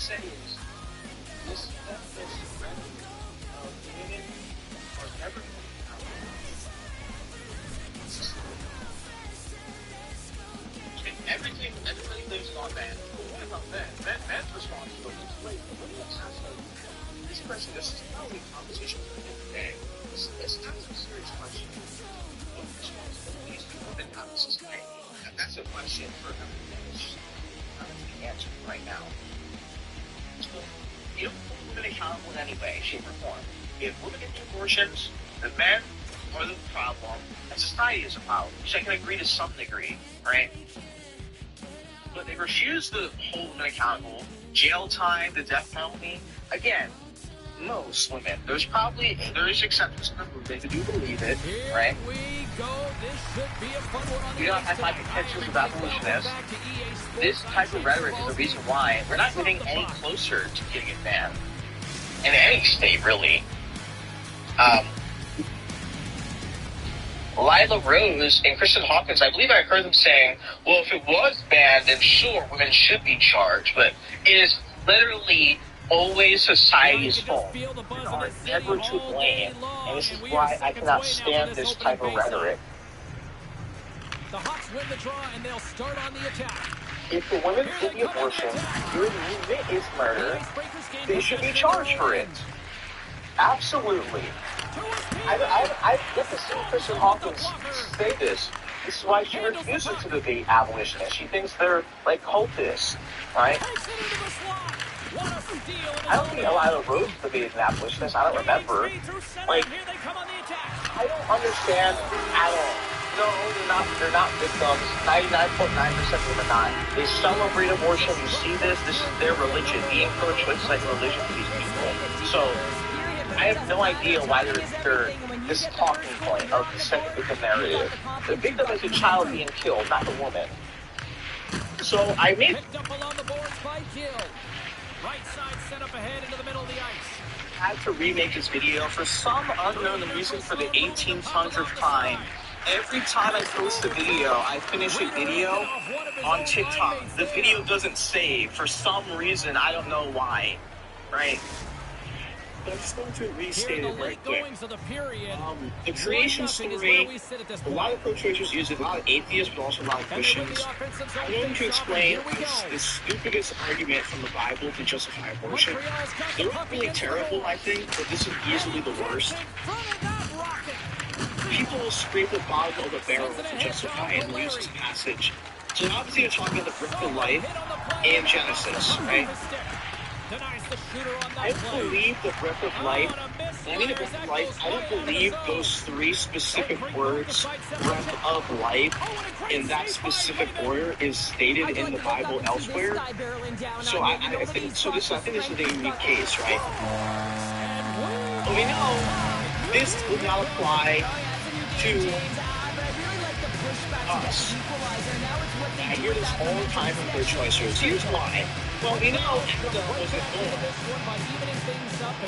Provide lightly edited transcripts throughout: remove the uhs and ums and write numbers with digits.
say is this feminist rhetoric of women are never going to be out. Everybody lives on men. But what about men? Men's responsibility is great. But what about this person? This is probably a conversation for the day. This is a serious question. What responsibilities do women have in society? That's a question for every day. It's not to be answered right now. So, you don't hold women accountable in any way, shape, or form. If women get the abortions, the men are the problem, and society is a problem, which I can agree to some degree, right? But they refuse to hold women accountable. Jail time, the death penalty. Again, most women. There is exceptions to the movement who do believe it, right? We don't have my contentions with abolitionists. This type of rhetoric is the reason why we're not getting any closer to getting it banned in any state, really. Lila Rose and Kristen Hawkins, I believe I heard them saying, well, if it was banned, then sure, women should be charged, but it is literally always society's fault. Women are never to blame, and this is why I cannot stand this type of rhetoric. The Hawks win the draw, and they'll start on the attack. If the women get the abortion, your movement is murder, they should be charged for it. Absolutely. I get to see Kristen Hawkins say this. This is why she refuses to debate abolitionists. She thinks they're like cultists, right? I don't think Lila Rose debated an abolitionist. I don't remember. Like, I don't understand at all. No, they're not victims. 99.9% of them are not. They celebrate abortion. You see this. This is their religion. Being pro-choice is like religion for these people. So, I have no idea why they're this talking point of the second victim narrative. The victim is a child being killed, not the woman. So I made Right side set up ahead into the middle of the ice. I had to remake this video for some unknown reason for the 1800th time. Every time I post a video, I finish a video on TikTok. The video doesn't save for some reason. I don't know why. Right? But I'm just going to restate it right quick. The creation story, a lot of pro-choicers use it, a lot of atheists, but also a lot of Christians. I'm going to explain the stupidest argument from the Bible to justify abortion. They're not really terrible, I think, but this is easily the worst. People will scrape the bottom of the barrel to justify and use this passage. So obviously you're talking about the breath of life in Genesis, right? I don't believe the breath of life. When I mean the breath of life, I don't believe those three specific words, breath of life, in that specific order is stated in the Bible elsewhere. So I think this is a unique case, right? But we know this would not apply to us. I hear this all the time from pro-choicers. Here's why. Well, we know Adam wasn't born.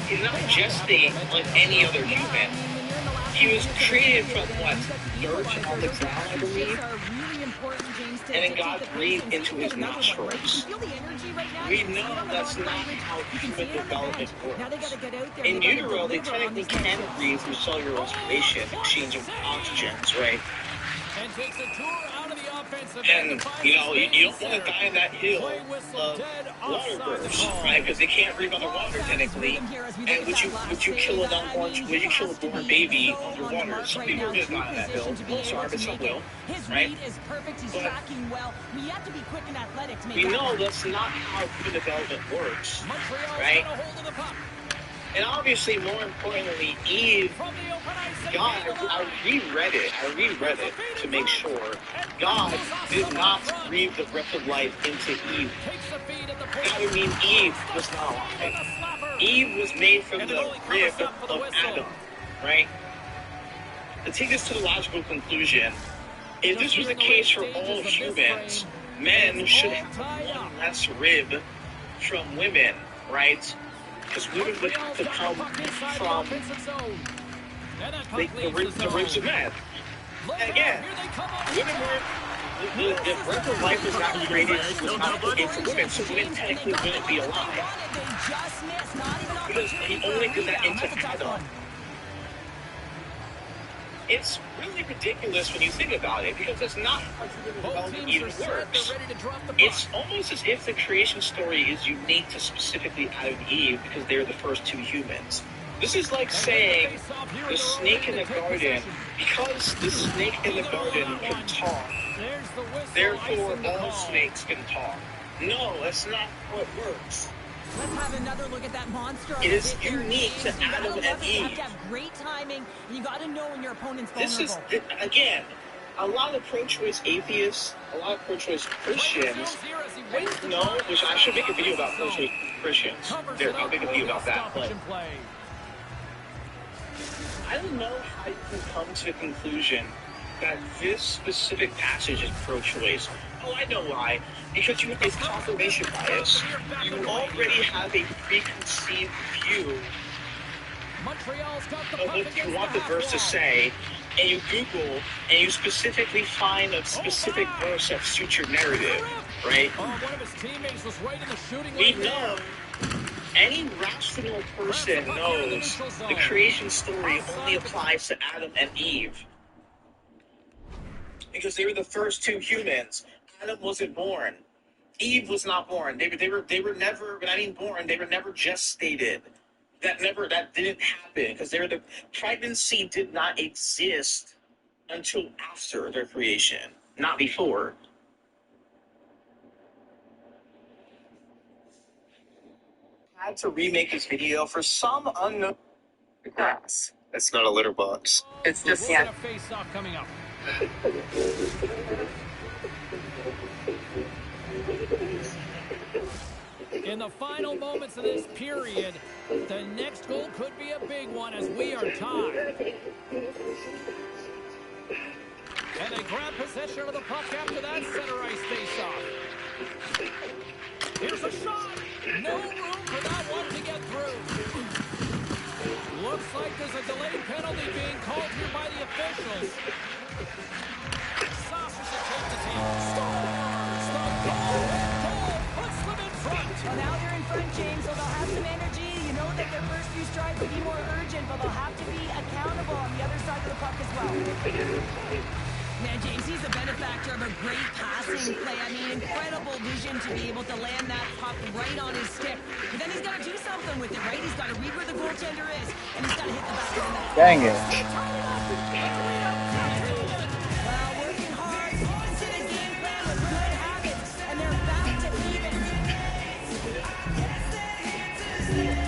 He's not gesting like any other human. He was created from what? Dirt on the ground, I believe? And then God breathed into his nostrils. We know that's not how human development works. In utero, they technically can breathe through cellular respiration, exchange of oxygens, right? And, you know, you don't want to die in that hill of water births, right? Because they can't breathe underwater, technically. And would you kill a born baby underwater? Some people are going to die in that hill. Most are, but some will, right? But we know that's not how human development works, right? And obviously, more importantly, Eve, God, I reread it to make sure. God did not breathe the breath of life into Eve. That would mean Eve was not alive. Eve was made from the rib of Adam, right? To take this to the logical conclusion, if this was the case for all humans, men should have one less rib from women, right? Because women would have to come from the ribs of men. And again, women weren't The breath of life was not created, was not put into women, so women technically wouldn't be alive. Because he only did that into Adam. It's really ridiculous when you think about it, because it's not how human development even works. It's almost as if the creation story is unique to specifically Adam and Eve because they're the first two humans. This is like saying the snake in the garden, because the snake in the garden can talk, therefore all snakes can talk. No, that's not how it works. Let's have another look at that monster. It is unique to Adam and Eve. You have to have great timing, and you got to know when your opponent's vulnerable. This is, again, a lot of pro-choice atheists, a lot of pro-choice Christians, no, which I should make a video about pro-choice Christians. I'll make a video about that, but I don't know how you can come to the conclusion that this specific passage is pro-choice. Oh, I know why. Because it's confirmation bias. You already have a preconceived view of what you want the verse to say, and you Google, and you specifically find a specific verse that suits your narrative, right? We know, any rational person knows the creation story only applies to Adam and Eve. Because they were the first two humans. Adam wasn't born. Eve was not born. They were never, when I mean born, they were never gestated. That didn't happen, because the pregnancy did not exist until after their creation, not before. I had to remake this video for some unknown. Grass. It's not a litter box. It's just a face-off coming up. In the final moments of this period, the next goal could be a big one as we are tied. And they grab possession of the puck after that center ice face-off. Here's a shot. No room for that one to get through. Looks like there's a delayed penalty being called here by the officials. Saucer's attempt to take the goal puts them in front. Well, now they're in front, James, so they'll have some energy. You know that their first few strides will be more urgent, but they'll have to be accountable on the other side of the puck as well. Man, James, he's a benefactor of a great passing play. I mean, incredible vision to be able to land that puck right on his stick. But then he's got to do something with it, right? He's got to read where the goaltender is, and he's got to hit the back of the net. Dang it. Well, working hard, into the game plan with good habits, and they're back to even.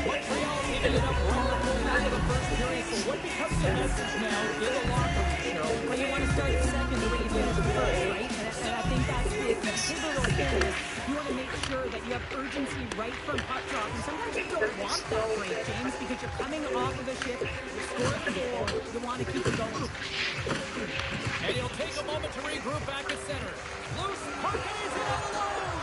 Montreal ended up running the full out of the first period, so what becomes the message now in the locker room, Cheryl? Well, you want to start the second the way you did the first, right? And I think that's the pivotal thing is you want to make sure that you have urgency right from puck drop. And sometimes you don't want that break, James, because you're coming off of a shift, you score the goal, you want to keep it going. And he'll take a moment to regroup back at center. Loose puck is in on the load.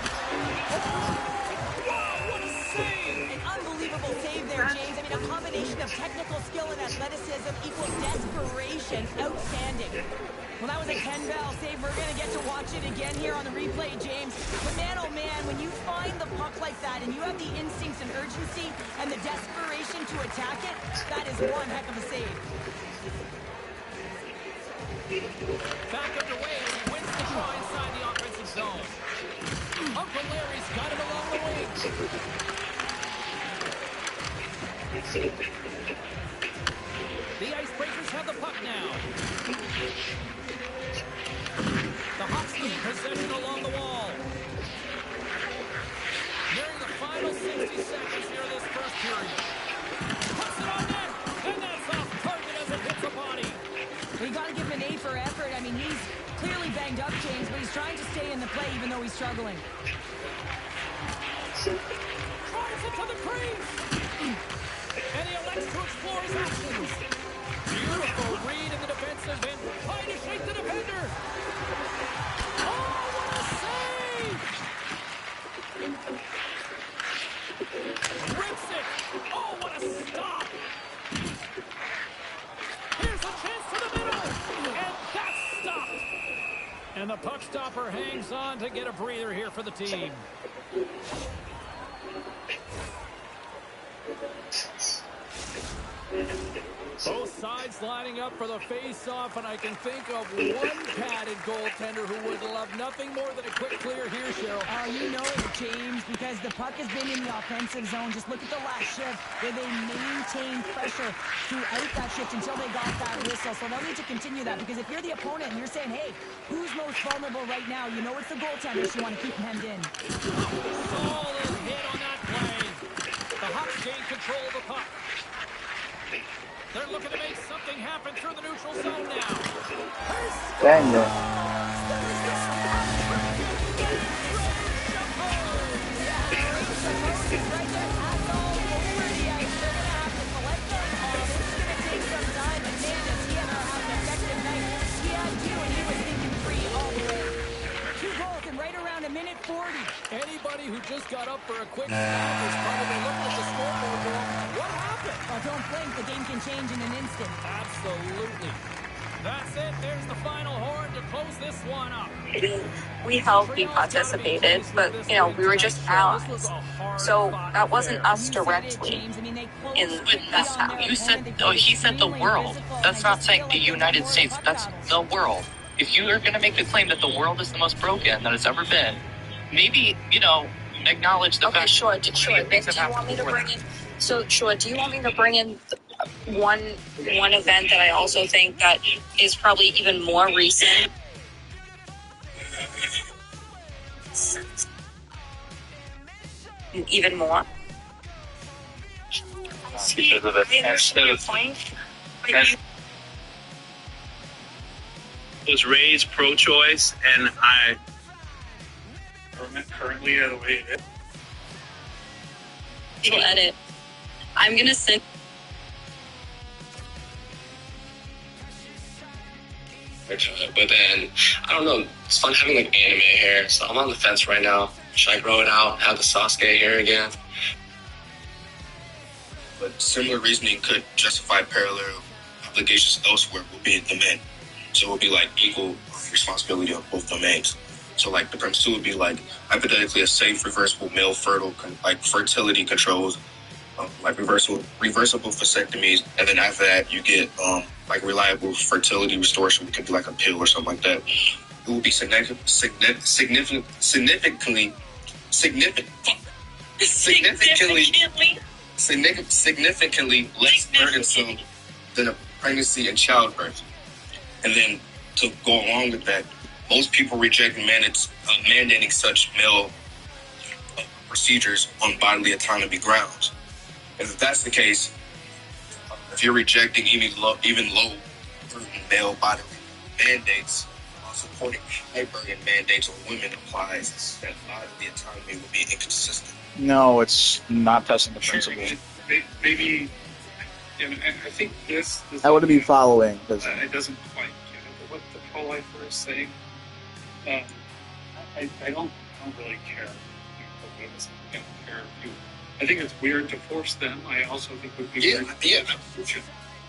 Wow, what a save! An unbelievable save there, James. I mean, a combination of technical skill and athleticism equals desperation. Outstanding. Well, that was a Ken Bell save. We're going to get to watch it again here on the replay, James. But man, oh man, when you find the puck like that and you have the instincts and urgency and the desperation to attack it, that is one heck of a save. Back underway as he wins the draw inside the offensive zone. Uncle Larry's got him along the wing. The Icebreakers have the puck now. The Hawks gain possession along the wall. Nearing the final 60 seconds here of this first period. Puts it on net, and that's off target as it hits the body. You got to give him an A for effort. I mean, he's clearly banged up, James, but he's trying to stay in the play even though he's struggling. Drives it to the crease. And he elects to explore his options. Beautiful read in the defensive end. Trying to shake the defender. Oh, what a save! Rips it. Oh, what a stop. Here's a chance to the middle. And that's stopped. And the puck stopper on to get a breather here for the team. Both sides lining up for the face-off, and I can think of one padded goaltender who would love nothing more than a quick clear here, Cheryl. Oh, you know it, James, because the puck has been in the offensive zone. Just look at the last shift where they maintained pressure throughout that shift until they got that whistle. So they'll need to continue that, because if you're the opponent and you're saying, hey, who's most vulnerable right now? You know it's the goaltender, so you want to keep him hemmed in. Solid hit on that play. The Hawks gain control of the puck. They're looking to make something happen through the neutral zone now. Dang it. Minute 40. Anybody who just got up for a quick snack is probably looking at the scoreboard going, what happened? Well, don't blink. The game can change in an instant. Absolutely. That's it. There's the final horn to close this one up. We helped, we participated, but, you know, we were just allies. So that wasn't us directly in that time. You said, he said the world. That's not saying the United States. That's the world. If you are going to make the claim that the world is the most broken that it's ever been, maybe, you know, acknowledge the fact. Okay, sure. Do you want me to bring in? So, sure. Do you want me to bring in one event that I also think that is probably even more recent? Even more. Because of it. Instead of was raised pro-choice, and I currently the way it is. We'll edit. I'm gonna send. But then, I don't know, it's fun having like anime hair, so I'm on the fence right now. Should I grow it out, have the Sasuke hair again? But similar reasoning could justify parallel obligations elsewhere will be the men. So it would be like equal responsibility of both domains. So like the premise 2 would be like hypothetically a safe reversible male fertility controls, like reversible vasectomies, and then after that you get like reliable fertility restoration, which could be like a pill or something like that. It would be significantly less burdensome than a pregnancy and childbirth. And then to go along with that, most people reject mandating such male procedures on bodily autonomy grounds. And if that's the case, if you're rejecting even low male bodily mandates while supporting high burden mandates on women applies, that bodily autonomy would be inconsistent. No, it's not testing the principle. Maybe, and I think this I would be following. Because it doesn't quite get what the pro-lifer is saying. I don't really care. I don't care if you. I think it's weird to force them. I also think it would be weird. Yeah.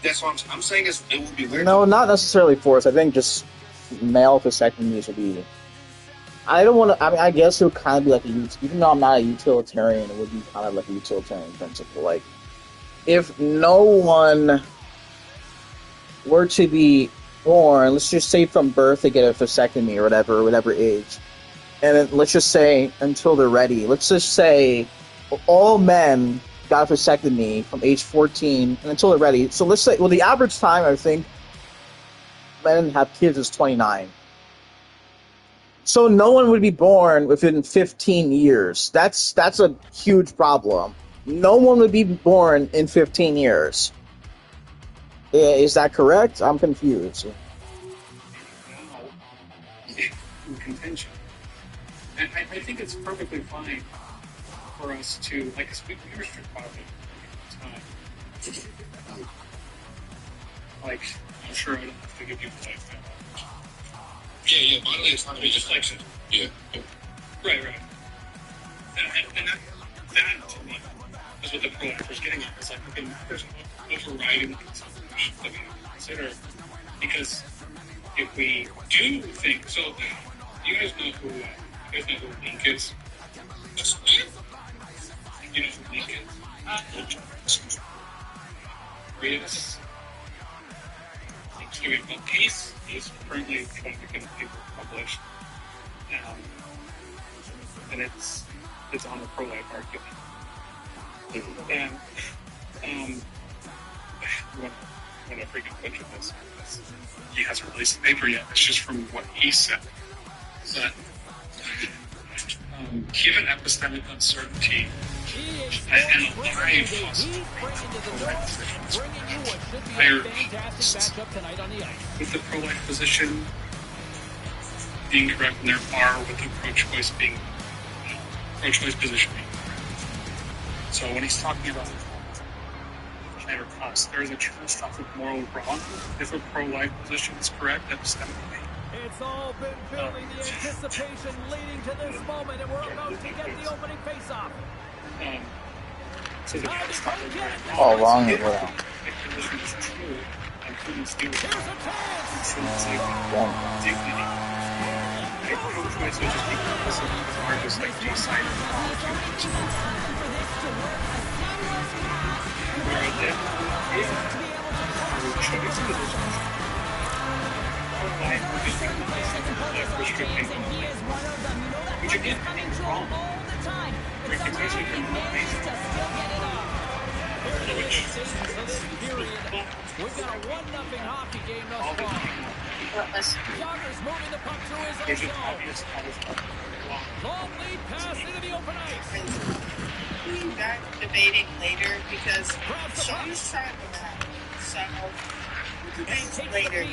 That's what I'm saying. Is it would be weird. no, not necessarily forced. I think just male vasectomies would be. I don't want to. I mean, I guess it would kind of be like even though I'm not a utilitarian, it would be kind of like a utilitarian principle. Like, if no one were to be born, let's just say from birth they get a vasectomy or whatever age, and then let's just say until they're ready. Let's just say all men got a vasectomy from age 14 and until they're ready. So let's say, well, the average time I think men have kids is 29. So no one would be born within 15 years. That's a huge problem. No one would be born in 15 years. Is that correct? I'm confused. In contention. And I think it's perfectly fine for us to, like, we restrict bodily all the time. Like, I'm sure I don't have to give you the lifetime. Yeah, bodily autonomy just like yeah. Right. And that to me is what the pro-lifer is getting at. It's like, okay, there's overriding consideration that we have to consider. Because if we do think, so you guys know who who Link is? You know who Link is? Greatest. He's currently trying to get a paper published. And it's on the pro-life argument. And when I freaking butcher this, he hasn't released the paper yet. It's just from what he said. But given epistemic uncertainty and a live with the pro-life position being correct in their bar, with the pro-choice being pro-choice position being correct. So when he's talking about or cost, there is a catastrophic moral wrong if a pro-life position is correct epistemically. It's all been building the anticipation leading to this moment, and we're about to get the opening face-off. So the catastrophic Oh, wrong as well. if the position is true, and humans do it. Here's a chance! Intrinsic dignity. If pro-choice is just because are just like G-side. We've got a 1-0 hockey game thus far. Joggers moving the puck through his own zone. Long lead pass into the open ice. We'll be back debating later because Sean's talking about several debates later.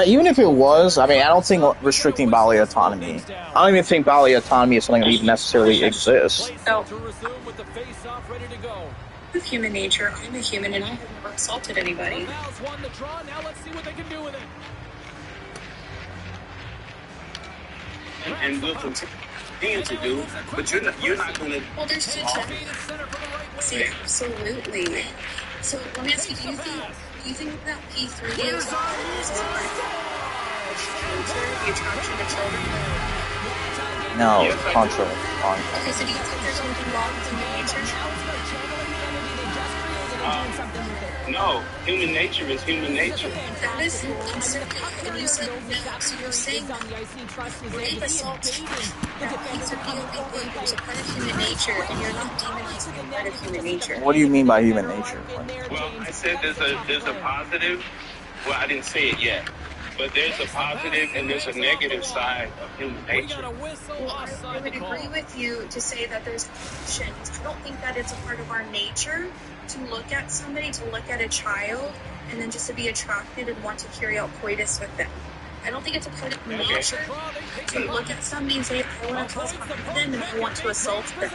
Even if it was, I mean, I don't think restricting bodily autonomy. I don't even think bodily autonomy is something that even necessarily exists. So, with human nature, I'm a human and I have never assaulted anybody. Now let's see what they can do with it. And look, thing to do, but you're not going to. Well, there's two See, absolutely. So let me ask you, do you think that P3 is a part of the attraction to children? No, contrary. Okay, so do you think there's something wrong with human nature? No, human nature is human nature. That is uncertainty, and you said no. So you're saying that rape, assault, these are POV is a part of human nature, and you're not demonizing a part of human nature. What do you mean by human nature? Well, I said there's a positive. Well, I didn't say it yet. But there's a positive and there's a negative side of human nature. Well, I would agree with you to say that there's options. I don't think that it's a part of our nature to look at somebody, to look at a child, and then just to be attracted and want to carry out coitus with them. I don't think it's a part of nature to look at somebody and say, I want to cause harm to them and I want to assault them.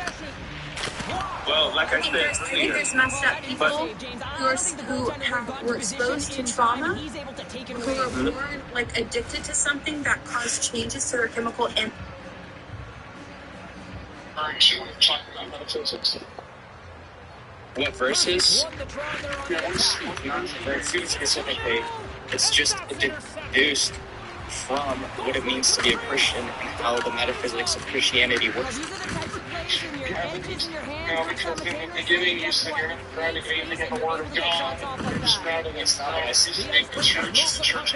Well, like I said, I think there's messed up people who were exposed to trauma, who were born like addicted to something that caused changes to their chemical and. What verses? Verses specifically, it's just deduced from what it means to be a Christian and how the metaphysics of Christianity works. because in the beginning you said you're not grounding anything in the Word of God, you're just grounding it in the church.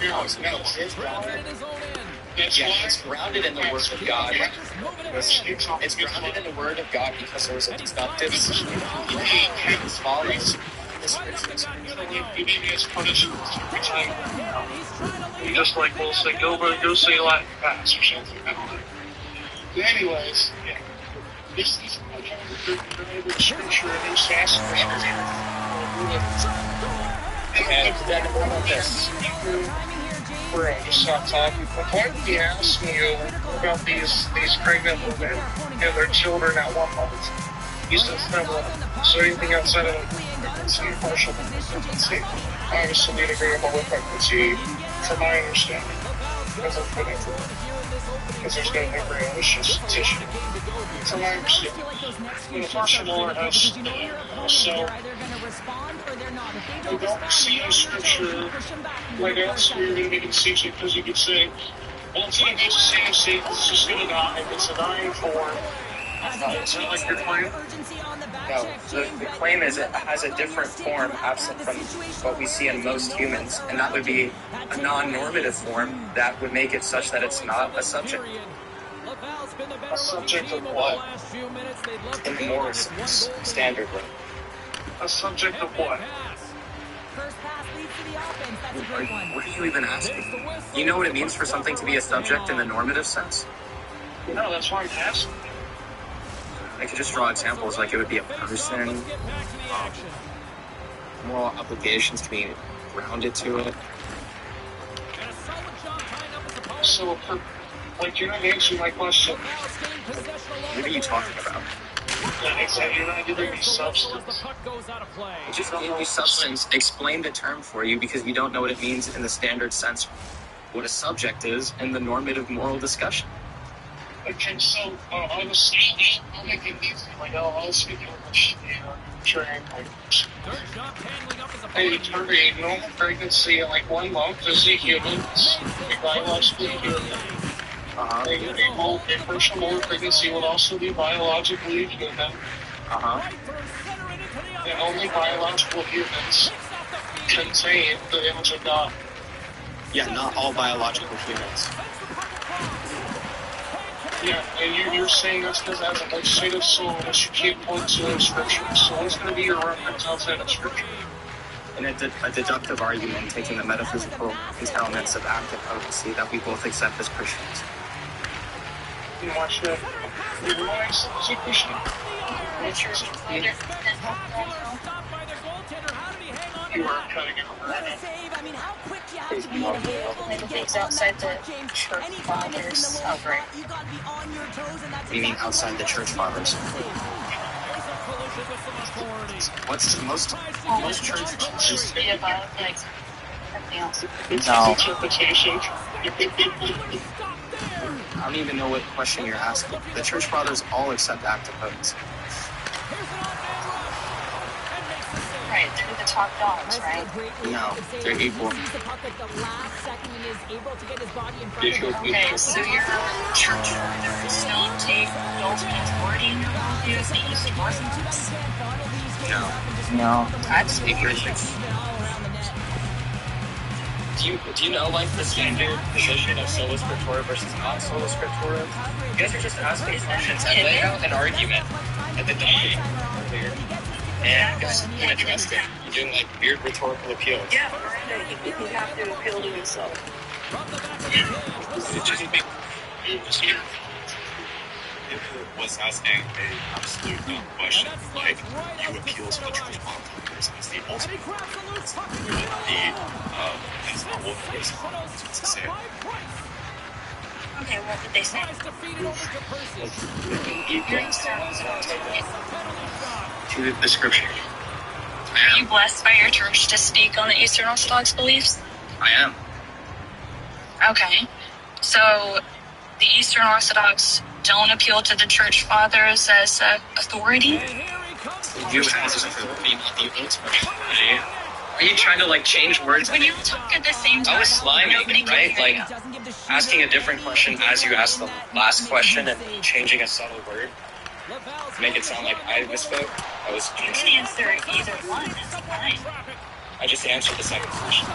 No, it's grounded. It's grounded in the Word of God. It's grounded in the Word of God because there was a deductive as follows. You need his punishment every time. You just like will say go say Latin Mass or something. I don't know. But anyways, yeah. This is the scripture and those facets of scripture. And then about this. Where I just stop talking. Why did he ask me about these pregnant women and their children at one moment? He says no. So anything outside of pregnancy, partial pregnancy, obviously agreeable with pregnancy, from my understanding, because I'm putting it because there's no embryo, it's just tissue. From my understanding, partial or else, so I don't see in scripture like else where you're going to be conceived because you could say, Well, it's going to be the same shape. It's just going to die. It's a dying form. Is that like your claim? No, the claim is it has a different form absent from what we see in most humans, and that would be a non-normative form that would make it such that it's not a subject. A subject of what? In the more standard way. A subject of what? What are you even asking? You know what it means for something to be a subject in the normative sense? No, that's why I'm asking. I could just draw examples like it would be a person. Moral obligations can be rounded to it. So, like, you're not answering my question. What are you talking about? Exactly, you're not giving me substance. I just gave you substance, explained the term for you because you don't know what it means in the standard sense, what a subject is in the normative moral discussion. Okay, so I was saying, I'll make it easy. Like, I'll speak English and train language. A normal pregnancy, like 1 month, is a human, a biologically human. A personal pregnancy would also be biologically human. And only biological humans contain the image of God. Yeah, not all biological humans. Yeah, and you're saying that's because as a legislative soul, which you can't point to in Scripture. So what's going to be your reference outside of Scripture? In a deductive argument, taking the metaphysical entailments of active potency that we both accept as Christians. You watch that. You realize as a Christian. You are cutting out right Things outside the church fathers. Oh, great. What do you mean outside the church fathers? What's most church fathers? Be above, like, everything else. No. interpretation. I don't even know what question you're asking. The church fathers all accept active potency. Right, they're the top dogs, right? No, they're equal. Okay, so your church fathers don't take the ultimate authority in your worldview as the Eastern Orthodox? No. That's Christians. Do you know like the standard position of sola scriptura versus non sola scriptura? You guys are just asking questions and laying out an argument at the beginning earlier. And you guys haven't addressed it. You're doing like weird rhetorical appeals. Yeah, you have to appeal to yourself. It just make if it was asking an absolute dumb question, like you appeal to the church fathers as the ultimate, that's not what it is to say. Okay, what did they say? To the scripture. Are you blessed by your church to speak on the Eastern Orthodox beliefs? I am. Okay, so the Eastern Orthodox don't appeal to the church fathers as authority? You as authority, not the ultimate authority. Are you trying to like change words? When you talk at the same time, I was sliming, right? Like asking a different question as you asked the last question and changing a subtle word. Make it sound like I misspoke. I was. You can answer either one. It's fine. I just answered the second question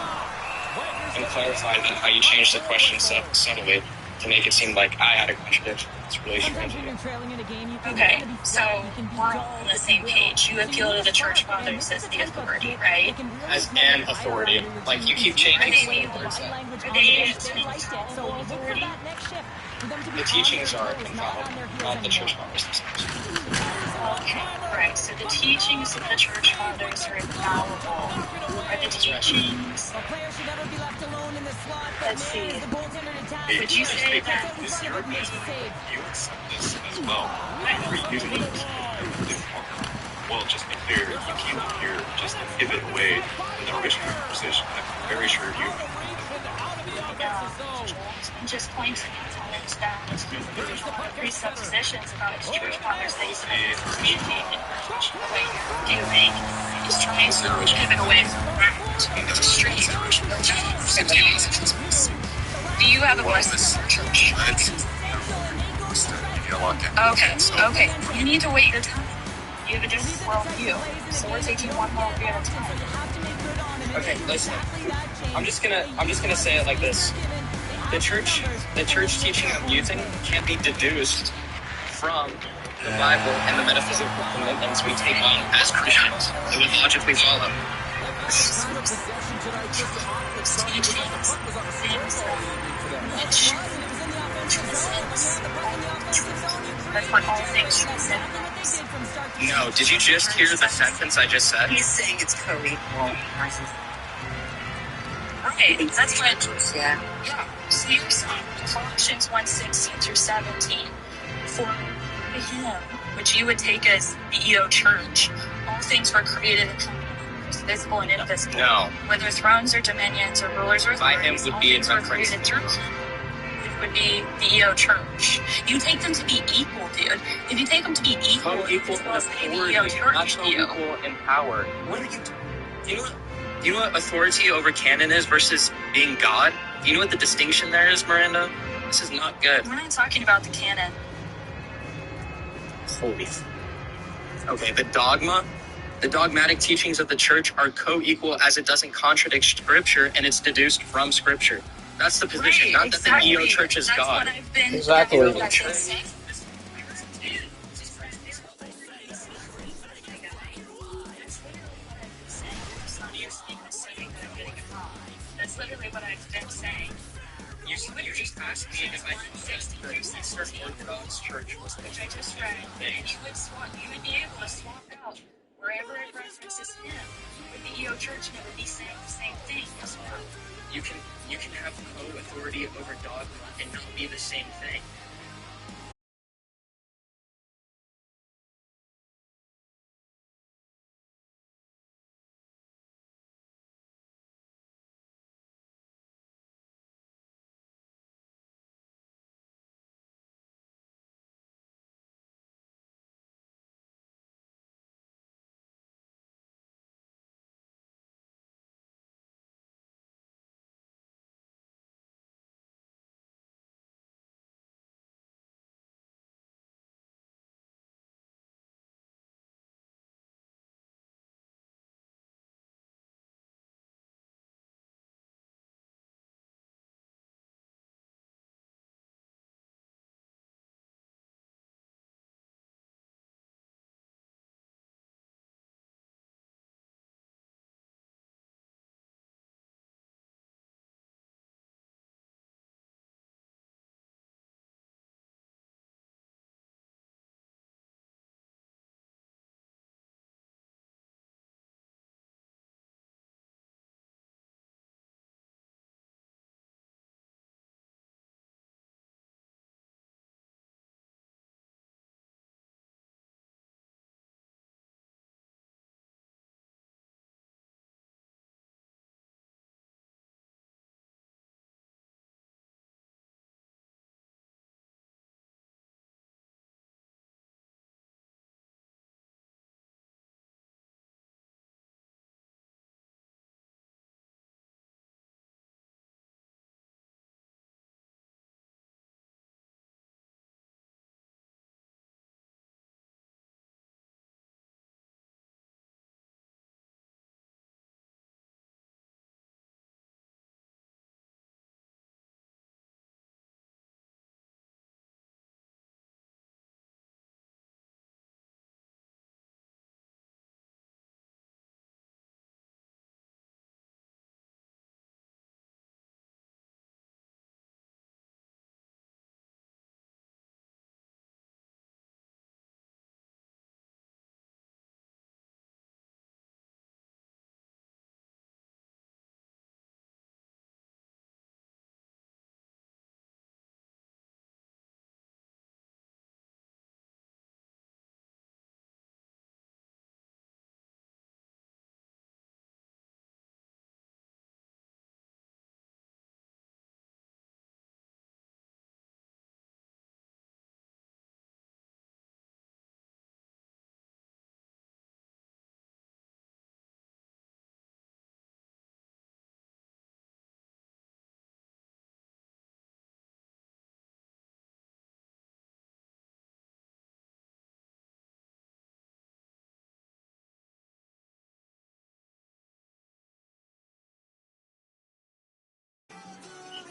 and clarified how you changed the question subtly to make it seem like I had a contradiction. It's really strange. Okay, so we're all on the same page. You appeal to the church fathers as the authority, right? As an authority. Like, you keep changing some words. Are they infallible authority? The teachings are infallible, not the church fathers themselves. Okay, right. So the teachings of the church fathers are infallible. Are the teachings... Let's see. Would you say that... This is your opinion. You accept this as well. You didn't well, just be clear, you came up here just to pivot away from the original position. I'm very sure you just points down presuppositions about its church fathers that you said communicate the way you're doing. Just trying to pivot away from that. Straight. Do you have a Well, blessing this from our church? Okay, okay. You need to wait your time. You have a different worldview, so we're taking one worldview at a time. Okay, listen. I'm just gonna say it like this. The church teaching I'm using can be deduced from the Bible and the metaphysical commitments we take on as Christians. It would logically follow. That's what all things transcend. No, did you just hear the sentence I just said? He's saying it's co-equal. Right, that's what. Yeah. So you're saying Colossians 1:16 through 17. For him, which you would take as the EO church, all things were created in him, visible and invisible. No. Whether thrones or dominions or rulers or By him authorities, would all be in things were reference created through him. It would be the EO church. You take them to be equal, dude. If you take them to be equal, Co-equal in authority, not co-equal in power. What are you doing? Do you know what authority over canon is versus being God? Do you know what the distinction there is, Miranda? This is not good. We're not talking about the canon. Holy. Okay, the dogmatic teachings of the church are co-equal as it doesn't contradict scripture and it's deduced from scripture. That's the position, Right, not exactly. that the EO church is That's God. what I've been. Exactly. That's what I've been saying. That's literally what I've been saying. You just asked me if I think the Eastern Orthodox Church was Which I just read. And you would be able to swap out wherever it references him with the EO church, and it would be saying the same thing. you can have co-authority over dogma and not be the same thing.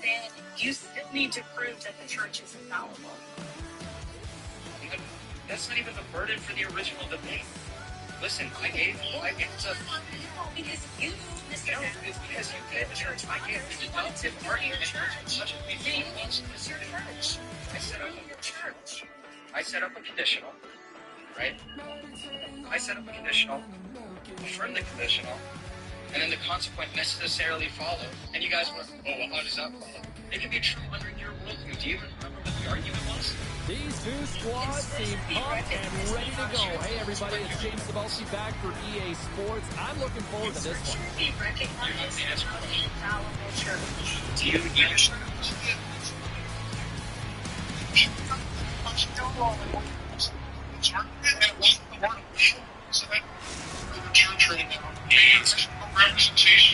then you still need to prove that the church is infallible. That's not even the burden for the original debate. Listen, I gave it's a... Because you, Mr. It's because you did the church. I gave the relative argument such as we you mentioned it's your church. I set up Your church. I set up a conditional, right? I set up a conditional, affirm the conditional, and then the consequent necessarily follow. And you guys were, oh, well, how does that follow? It can be true under your worldview. Do you even remember what the argument was? These two squads seem pumped and ready to go. Hey, everybody, it's James Nhl26 back for EA Sports. I'm looking forward to this one. Be recognized as the infallible church. Do you even...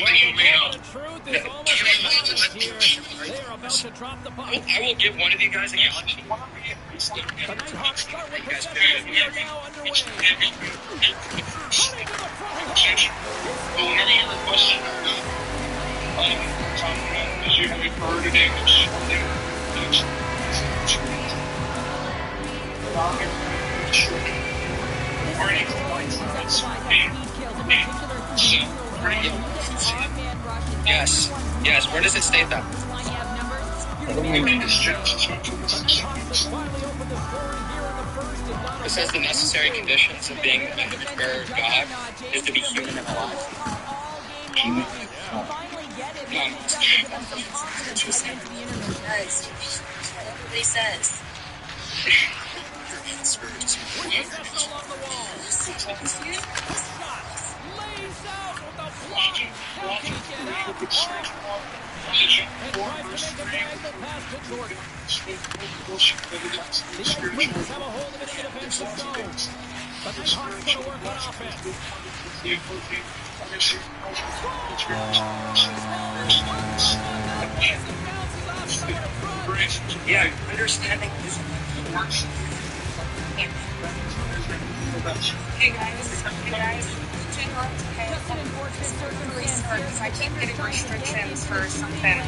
Well, the moment of truth is almost upon here. They are about to drop the puck. I will give one of you guys a challenge. The Nighthawks start with possession. We are now underway. Cutting to the front. Any other question? As you have heard in English. Yes. Where does it state that? It says the necessary conditions of being an image bearer of God is to be human and alive. Finally get it. Everybody says. Yeah, understanding this works. Hey guys. I keep getting restrictions for something.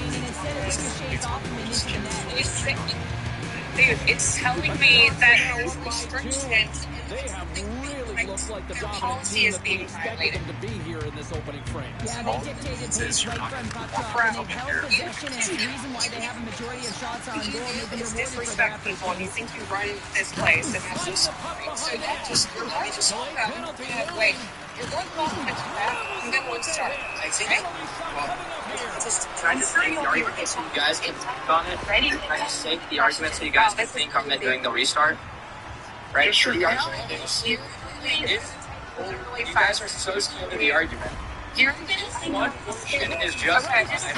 Dude, it's telling me that there's restrictions. They have really looked like the dominant policy team is that we being expected violated. them to be here in this opening frame. Yeah, they dictated pace right from puck drop, and they've held possession, and it's the reason why they have a majority of shots on goal, and they've been It's rewarded for disrespect that. people, and you think you run this place, and that's just So that just you're right. Just wait. You're going to walk into that, and then we'll start. I think Just can I just make the argument so you guys can think on it? Can I just make the argument so you guys can think on it during the restart? Right? So the argument is, if you guys are so scared of the argument, You're going one portion is just Okay. Think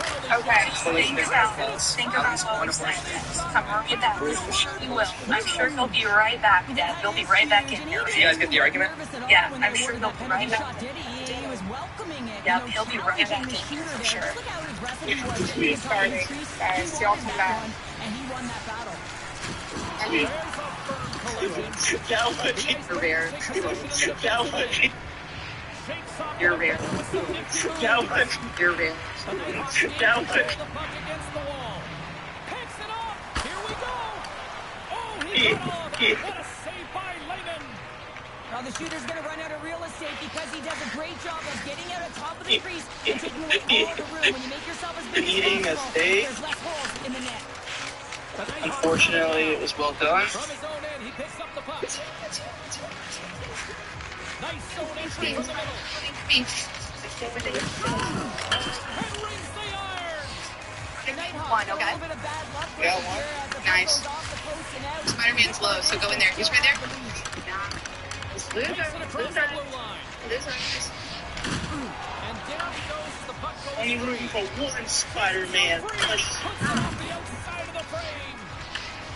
about what we're saying. Come on, get that. I'm sure you will. I'm sure he'll be right back, Dad. He'll be right back in here. Do you guys get the argument? Yeah, I'm sure he'll be right back. He was welcoming it. Yeah, he'll be right back in here for sure. Look how aggressive he was. He was Starting, guys. Y'all come back. and he won that battle. I mean, you're rare. You're rare. Now the shooter's going to run out of real estate because he does a great job of getting out of top of the crease and taking away all of the room. When you make yourself as big as possible, there's less holes in the net. Unfortunately, it was well done. From his own end, he picks up the puck. Nice zone entry from the middle. And rings the iron. The Nighthawks One, got a okay. little bit of bad luck Yeah, right one. here as the puck Nice. goes off the post and out. Spider-Man's low, so go in there. He's right there. Takes it across the blue line. And down he goes as the puck goes Only room for one Spider-Man. free. Puts it off the outside of the frame.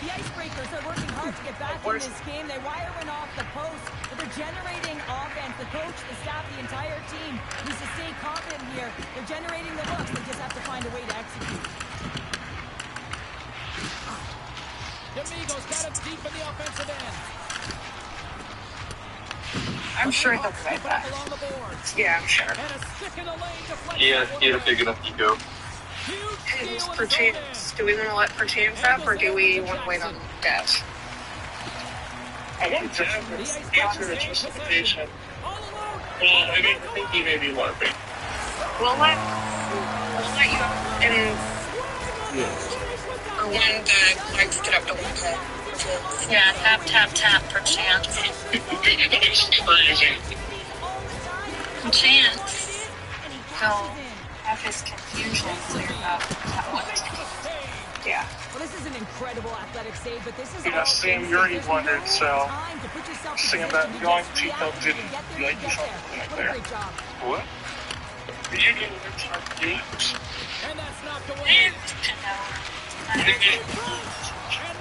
The Icebreakers are working hard to get back in this game. They wire one off the post, but they're generating offense. The coach, the staff, the entire team needs to stay confident here. They're generating the looks. They just have to find a way to execute. D'Amigo's got it deep in the offensive end. I'm sure he'll be right Keep it back. up along the boards. Yeah, I'm sure. And a stick in the lane deflects He that had one a away. big enough ego. Hey, perchance. Do we want to let perchance up, or do we want to wait on Dash? I want to have this answer the justification. Well, I mean, I think he may be LARPing. We'll let you up, and for one that likes to get up to one head. Yeah, tap, tap, tap, perchance. Crazy. Perchance. He'll have his confusion cleared up. Yeah. Well, this is an incredible athletic save, but this is Yeah, all Sam basic. Yuri There's wondered, no so time to put yourself in Sam, position that to get going three T-Code out didn't and get there, like you you get something there. like What a there. great job. What? Did you get an entire games? And that's knocked away. I think it. And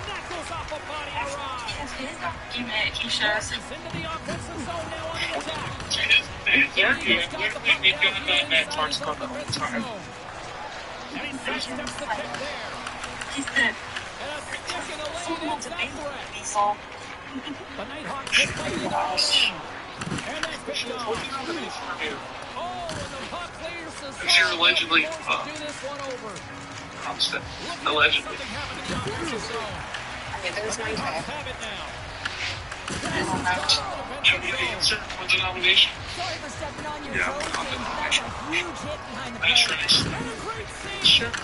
that goes off a body to Rod. He shows. Into the offensive zone now on the attack. Literally got that talks about the whole time. And he sidesteps the kick there. He said, And a stick and a lane ends that threat. Weasel. The Nighthawks hit by the Gosh. and that's picked off. Oh, and the puck clears the Because you're allegedly do this one over. constant. Allegedly. Something happened in the offensive zone. I mean, there's The my Nighthawks tag. have it now. Should be the answer for the nomination. Sorry for stepping on your Yeah, toes, on the James. That's a huge hit behind the That's play. right. And a great save. Sure. The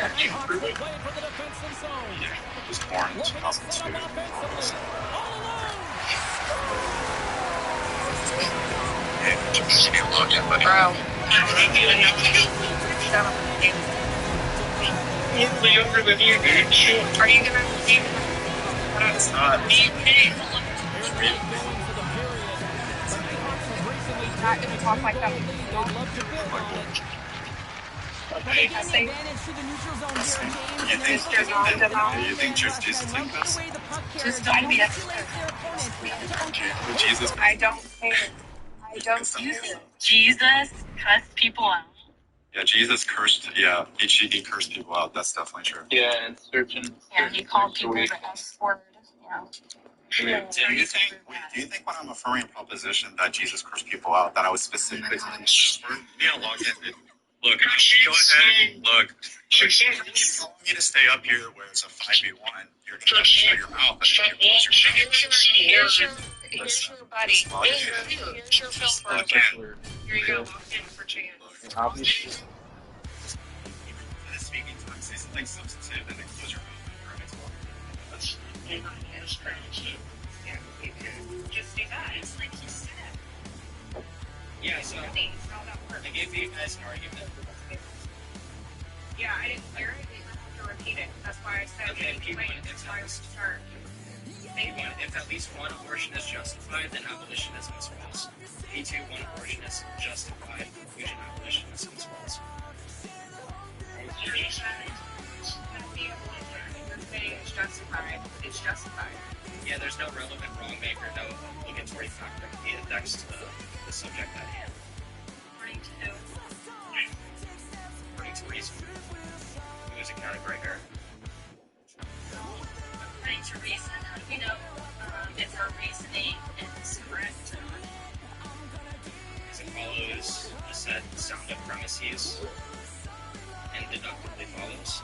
Nighthawks will play for the defensive zone. It was born in Looking to set 2002. up offensively. All alone. Just give me a look at buddy. Bro. You're younger than you, dude. Sure. Are you gonna leave? It's not. Not gonna talk like that. Taking I say, advantage to the neutral zone here, You James. think, you think just Jesus think this? just don't be Jesus. I don't care. I don't care. Jesus cussed people out. Yeah, Jesus cursed. Yeah, he cursed people out. That's definitely true. Yeah, and certain. Yeah, he called people the S word. Yeah. Do you think when I'm affirming a proposition that Jesus cursed people out, that I was specifically saying, log in? Look, go ahead. Look, if you want me to stay up here where it's a 5v1, you're gonna have to shut your mouth. Here's your buddy. Here's your film brother. Here you go. Lock in for chance. Obviously. Speaking time, say something substantive and then close your mouth. That's crazy. Yeah, you can just do that. It's like he said. Yeah, so That's how that works. I gave you guys an argument. Yeah, I didn't hear it. You have to repeat it. That's why I said Okay, wait. keep going. That's why I start. If at least one abortion is justified, then abolitionism is false. P2, one abortion is justified, conclusion abolitionism is false. You're saying it's justified. It's justified. Yeah, there's no relevant wrongmaker, no obligatory factor. It affects the subject at hand. According to According to reason. Who is a category error? According to reason, how do we know if our reasoning is correct or not? Because it follows a set sound of premises and deductively follows.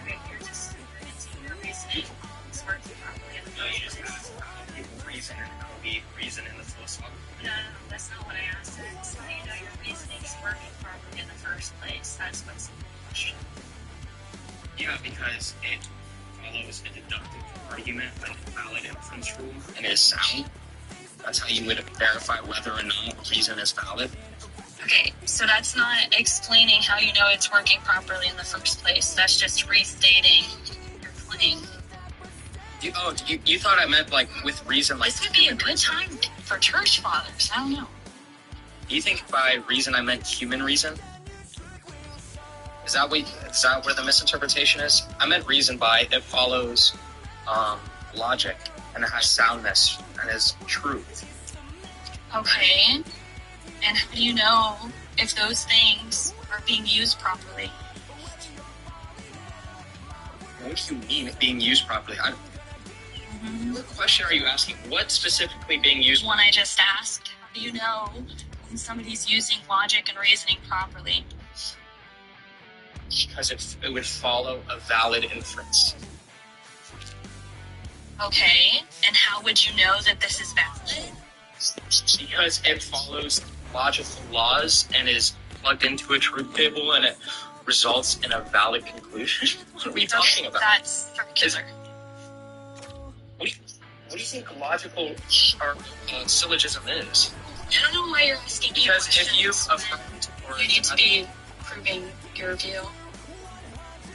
Okay, you're just convincing your reasoning is working properly in the No, you first just place. ask how people reason and how we reason in the philosophical. No, that's not what I asked. It's how you know your reasoning is working properly in the first place. That's what's the question. Yeah, because it follows a deductive argument, like a valid inference rule, and is sound. That's how you would verify whether or not reason is valid. Okay, so that's not explaining how you know it's working properly in the first place. That's just restating your claim. You thought I meant like with reason, like This would be a good time for church fathers. I don't know. Do you think by reason I meant human reason? Is that where the misinterpretation is? I meant reason by it follows logic and it has soundness and is truth. Okay. And how do you know if those things are being used properly? What do you mean being used properly? What question are you asking? What specifically being used? One I just asked. How do you know when somebody's using logic and reasoning properly? Because it would follow a valid inference. Okay, and how would you know that this is valid? Because it follows logical laws and is plugged into a truth table and it results in a valid conclusion. What are we talking about? That's circular. What do you think logical or syllogism is? I don't know why you're asking me Because questions. if you affirmed or You need to be proving your view.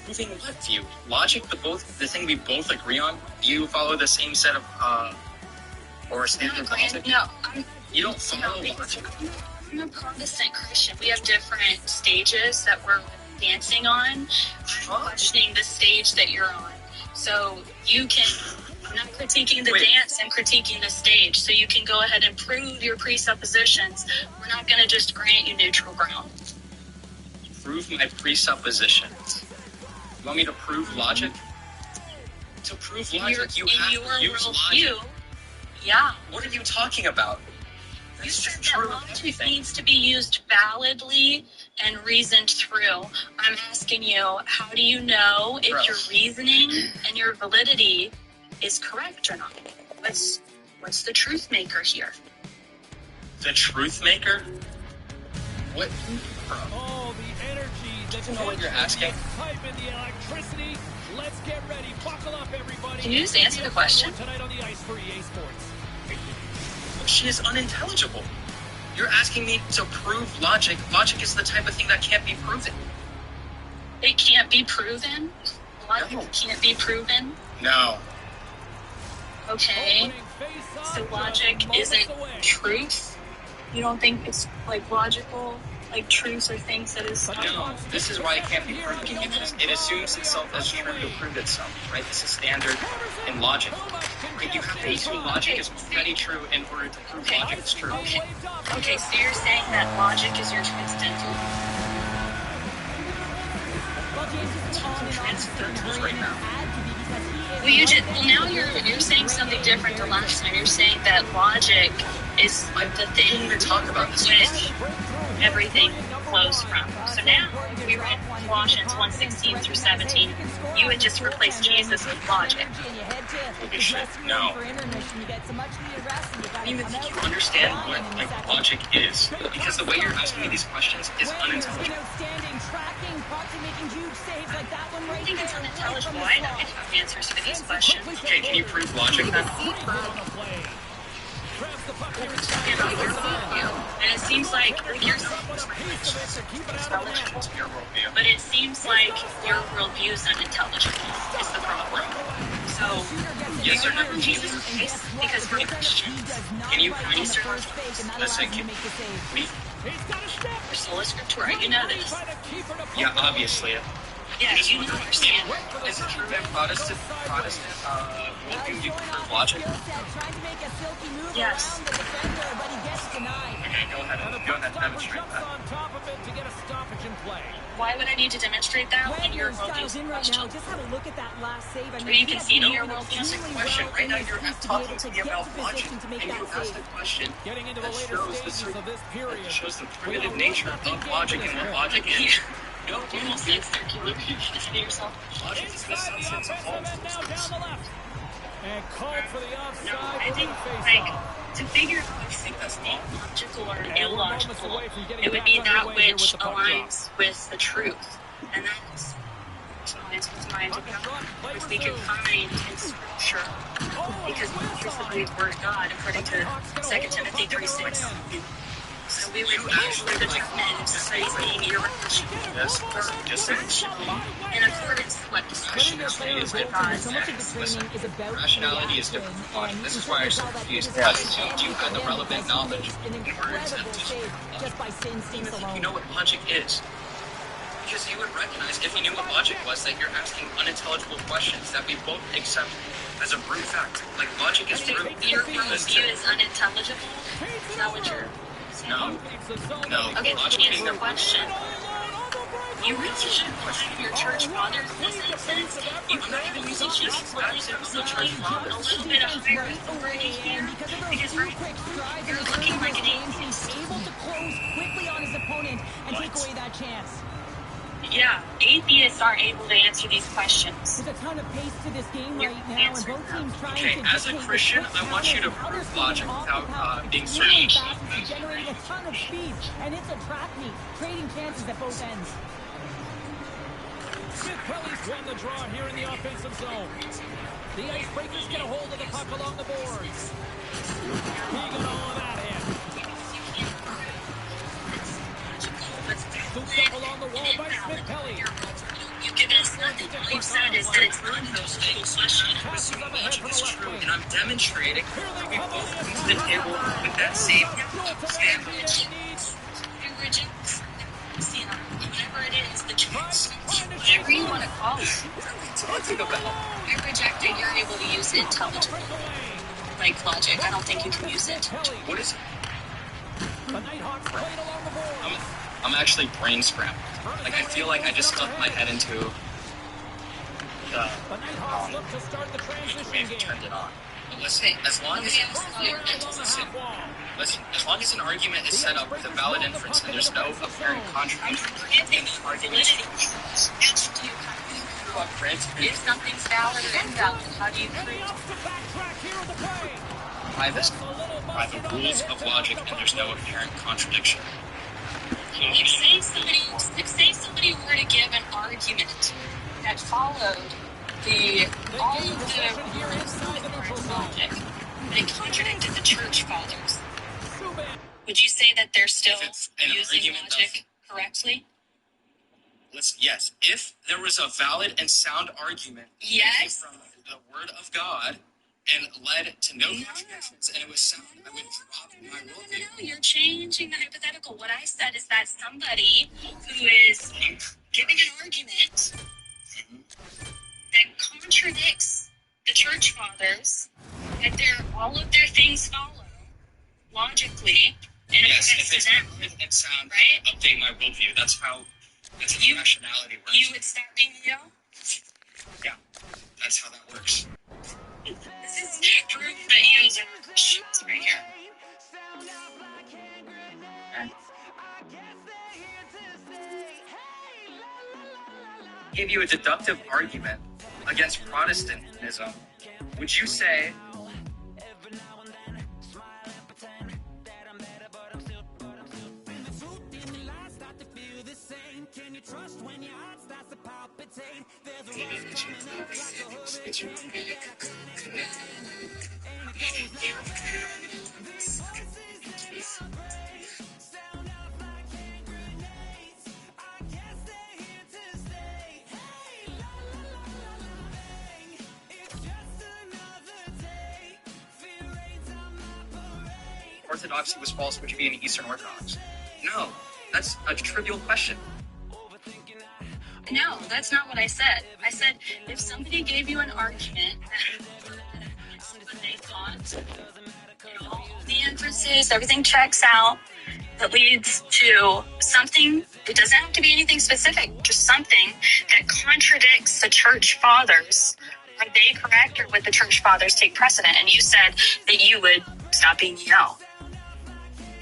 proving what view? Logic, the thing we both agree on. Do you follow the same set of or standard logic? No, You don't follow logic. I'm a Protestant Christian. We have different stages that we're dancing on. I'm questioning the stage that you're on. So you can, I'm not critiquing the dance, I'm critiquing the stage. So you can go ahead and prove your presuppositions. We're not going to just grant you neutral ground. Prove my presuppositions. You want me to prove logic? To prove logic, you have to use logic. Yeah. What are you talking about? You said that logic needs to be used validly and reasoned through. I'm asking you, how do you know if your reasoning and your validity is correct or not? What's the truth maker here? The truth maker? What? Oh, the energy. I don't know what you're asking. Pipe in the electricity. Let's get ready. Buckle up, everybody. Can you just answer the question? Tonight on the ice for EA Sports. She is unintelligible. You're asking me to prove logic. Logic is the type of thing that can't be proven. It can't be proven? Logic can't be proven? No. Okay. So logic isn't truth? You don't think it's like logical? Like truths are things that is... No, this is why it can't be proven, because it assumes itself as true to prove itself, right? This is standard in logic. Right? You have to assume logic is already true in order to prove logic is true. Okay, so you're saying that logic is your transcendental? Transcendental right now. Well, now you're saying something different than last time. You're saying that logic is the thing I didn't even talk about this. which everything flows from. So now we read Colossians 1:16 through 17. You had just replaced Jesus with logic. Holy shit, no. I don't even think you understand what logic is, because the way you're asking me these questions is unintelligible. I think it's unintelligible. I don't have answers for these questions. Okay, can you prove logic then? And it seems like you're intelligible, but it seems like your worldview is unintelligible. Is the problem? So, Yes or no? Jesus Christ, because we're Christians. Can you answer? Listen, We're sola scriptura. You know this. Yeah, obviously. Yeah, you understand. Is it true that Protestant worldview you can prove logic? Yes. Okay, go ahead, demonstrate that. Why would I need to demonstrate that when your worldview is a question? Or you can see your worldview is a Question. Right now you're talking to me about logic, and you asked a question that shows the primitive nature of logic and what logic is. No, You almost said circular. Listen to yourself. logic is the substance of all systems. And called for the offside. No, I think, to figure out if it's logical or illogical, it would be that which aligns with the truth. And that's aligns with mind of God, which we can find in Scripture. Because it's the Word of God, according to 2 Timothy 3:6. So we would actually determine if somebody's being irrational or rational in accordance with what the Scripture says that God says. Listen, rationality is different from logic. This is why I'm so confused. I assumed you had the relevant knowledge in order to even think you know what logic is. Because you would recognize, if you knew what logic was, that you're asking unintelligible questions that we both accept as a brute fact. Like, logic is true. Your worldview is unintelligible? Is that what you're saying? No. Okay, Logic answer the question. You really should question your church fathers in that sense. You could even use just church father, a little bit of higher authority here, because right now you're looking like an atheist. He's able to close quickly on his opponent and take away that chance. Yeah, atheists aren't able to answer these questions. There's a ton of pace to this game right now, and both teams trying Okay, to as a Christian, I want you to prove logic without being certain. Generating a ton of speed, and it's a track meet, trading chances at both ends. Smith Pelly's won the draw here in the offensive zone. The Icebreakers get a hold of the puck along the boards. He got all of that in. Scooped up along the wall by Smith Pelly. That's nothing. All you've said is that it's none of those things. Logic is true, and I'm demonstrating that we both come to the table with that same standard. Whatever it is, the choice, whatever you want to call it. Talking about. I reject that you're able to use intelligent, like logic. I don't think you can use it. What is it? The Nighthawks played along the board. I'm actually brain scrambled. Like, I feel like I just stuck my head into the Nighthawks look to start the transition game. turned it on. But listen, as long as an argument is set up with a valid inference and there's no apparent contradiction, If something's valid or invalid, how do you prove? by the rules of logic and there's no apparent contradiction. If say somebody were to give an argument that followed all of the rules of logic, but it contradicted the church fathers, would you say that they're still using logic correctly? Yes, if there was a valid and sound argument from the Word of God and led to no contradictions, and it was sound, I would drop my worldview. No, you're changing the hypothetical. What I said is that somebody who is giving an argument that contradicts the church fathers, that all of their things follow logically, and yes, it if it's them, valid and sound, right? update my worldview. That's how rationality works. You would stop being Neo? Yeah, that's how that works. This is proof that Eos are Christians right here. Give you a deductive argument against Protestantism. Would you say orthodoxy was false? Would you be an Eastern Orthodox? No, that's a trivial question. No, that's not what I said. I said if somebody gave you an argument that's what they thought, all the inferences, everything checks out, that leads to something, it doesn't have to be anything specific, just something that contradicts the church fathers. Are they correct, or would the church fathers take precedent? And you said that you would stop being no.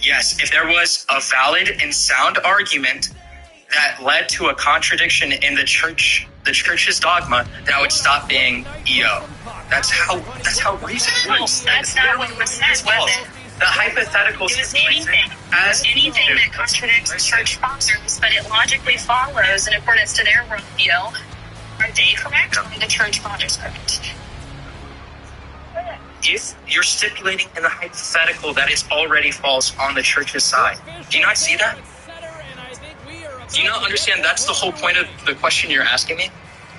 Yes, if there was a valid and sound argument that led to a contradiction in the church's dogma, then I would stop being EO. That's how reason works. That's not what it says, was it? The hypothetical It was anything that contradicts the church fathers, but it logically follows in accordance to their worldview. Are they correct, or are the church fathers correct? If you're stipulating in the hypothetical that it's already false on the church's side, do you not see that? Do you not understand that's the whole point of the question you're asking me?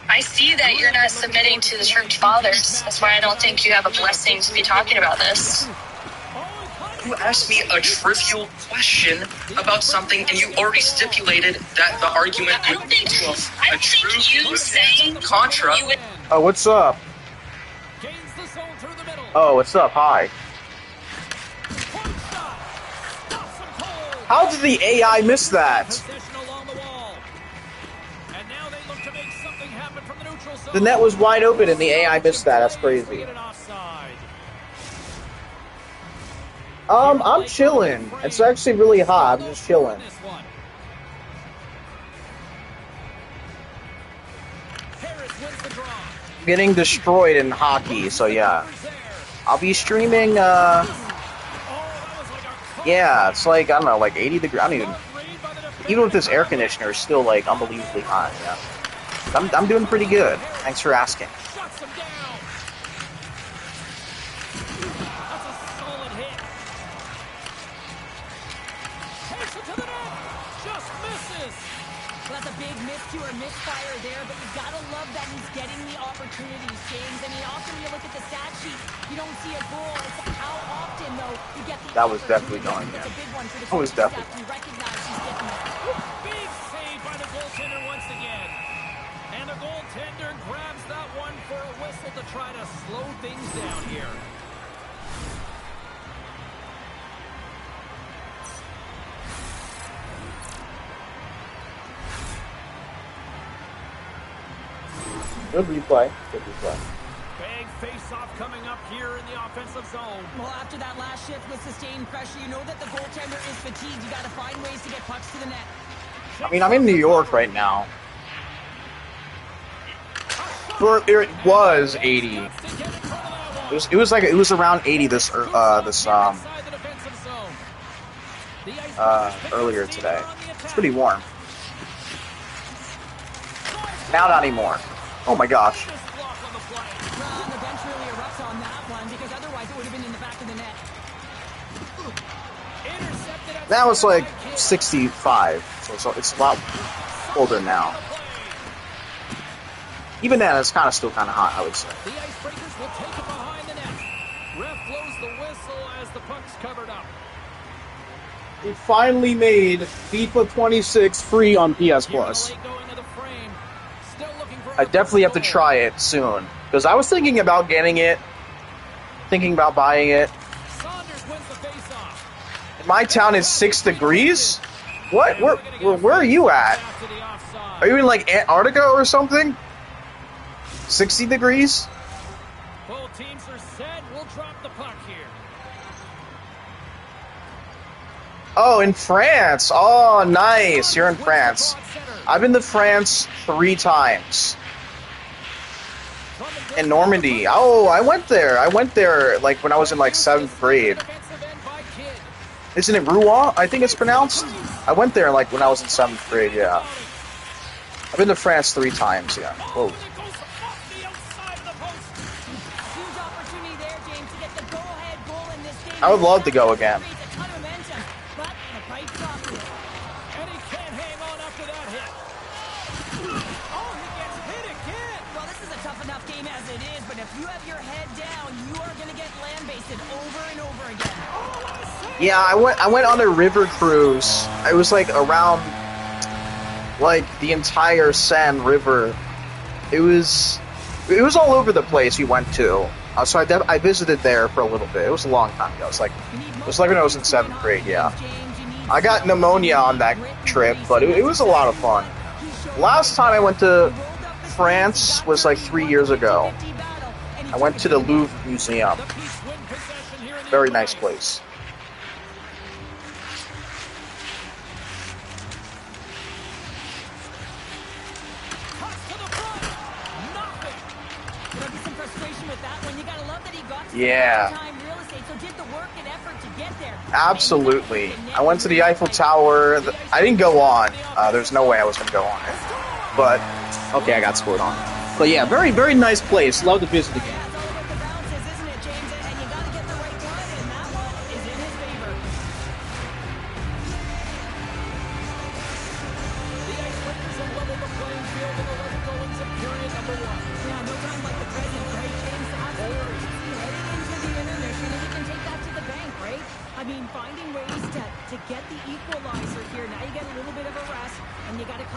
I see that you're not submitting to the church fathers. That's why I don't think you have a blessing to be talking about this. You asked me a trivial question about something, and you already stipulated that the argument would be a true you saying contra. Oh, what's up? Oh, what's up? Hi. How did the AI miss that? The net was wide open and the AI missed that. That's crazy. I'm chilling. It's actually really hot. I'm just chilling. Getting destroyed in hockey, so yeah. I'll be streaming, yeah, it's like, I don't know, like 80 degrees. I don't even with this air conditioner, it's still like unbelievably hot, yeah. I'm doing pretty good. Thanks for asking. That's a big miscue or misfire there, but you gotta love that he's getting the opportunities, James. I mean, often you look at the stat sheet, you don't see a goal. It's how often, though, you get the That was definitely going, yeah. That was definitely. Big save by the goaltender once again. And the goaltender grabs that one for a whistle to try to slow things down here. Good replay. Good replay. Big face-off coming up here in the offensive zone. Well, after that last shift with sustained pressure, you know that the goaltender is fatigued. You got to find ways to get pucks to the net. I mean, I'm in New York right now. It was 80. It was around 80 earlier today. It's pretty warm. Now not anymore. Oh my gosh. The bench really erupts on that one because otherwise it would have been in the back of the net. That was like 65, so it's a lot colder now. Even then, it's still kind of hot, I would say. The Icebreakers will take it behind the net. Ref blows the whistle as the puck's covered up. We finally made FIFA 26 free on PS Plus. I definitely have to try it soon, because I was thinking about getting it, thinking about buying it. My town is 6 degrees? What? Where are you at? Are you in like Antarctica or something? 60 degrees? Both teams are set. We'll drop the puck here. Oh, in France. Oh, nice. You're in France. I've been to France 3 times. In Normandy. Oh, I went there. I went there like when I was in like 7th grade. Isn't it Rouen? I think it's pronounced. I went there like when I was in 7th grade, yeah. I've been to France 3 times, yeah. Whoa. I would love to go again. Yeah, I went on a river cruise. It was like around like the entire Seine River. It was all over the place we went to. So I visited there for a little bit. It was a long time ago. It was like when I was in 7th grade, yeah. I got pneumonia on that trip, but it was a lot of fun. Last time I went to France was like 3 years ago. I went to the Louvre Museum. Very nice place. Yeah. Absolutely. I went to the Eiffel Tower. I didn't go on. There's no way I was going to go on it. But, okay, I got scored on. But yeah, very, very nice place. Love to visit again.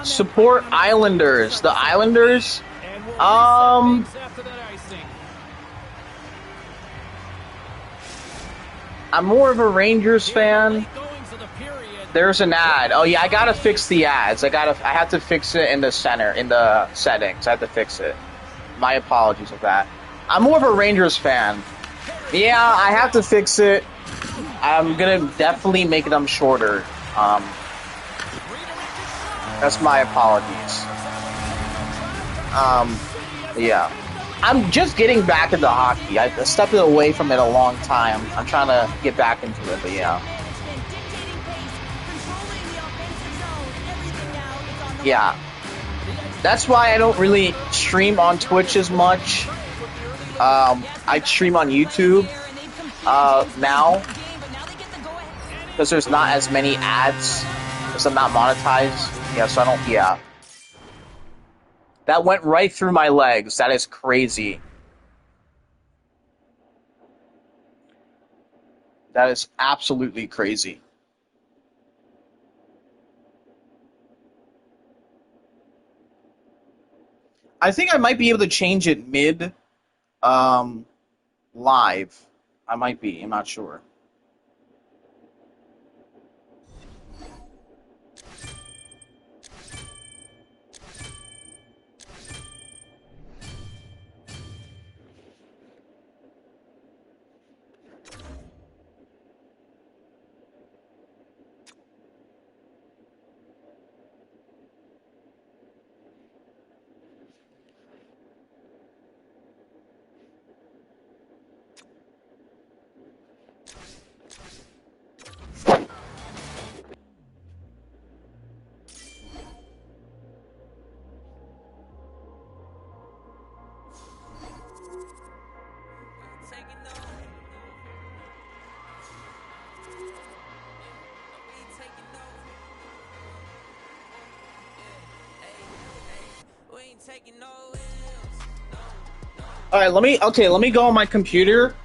Support Islanders. The Islanders? I'm more of a Rangers fan. There's an ad. Oh yeah, I gotta fix the ads. I have to fix it in the center, in the settings. I have to fix it. My apologies of that. I'm more of a Rangers fan. Yeah, I have to fix it. I'm gonna definitely make them shorter. That's my apologies. Yeah. I'm just getting back into hockey. I stepped away from it a long time. I'm trying to get back into it, but yeah. Yeah. That's why I don't really stream on Twitch as much. I stream on YouTube now because there's not as many ads because I'm not monetized. Yeah, so I don't. Yeah. That went right through my legs. That is crazy. That is absolutely crazy. I think I might be able to change it mid live. I might be. I'm not sure. All right, let me go on my computer.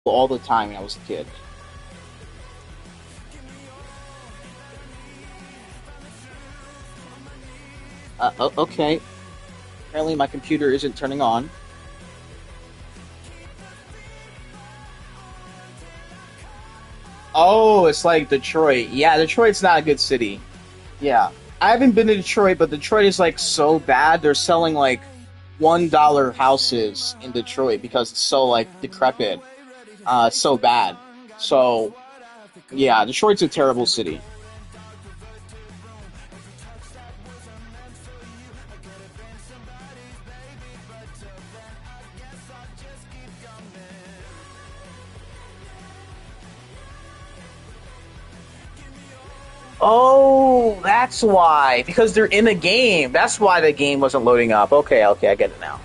all the time when I was a kid. Okay. Apparently my computer isn't turning on. Oh, it's like Detroit. Yeah, Detroit's not a good city. Yeah. I haven't been to Detroit, but Detroit is like so bad. They're selling like $1 houses in Detroit because it's so like decrepit. It's so bad. So, yeah, Detroit's a terrible city. Oh, that's why. Because they're in a game. That's why the game wasn't loading up. Okay, okay, I get it now.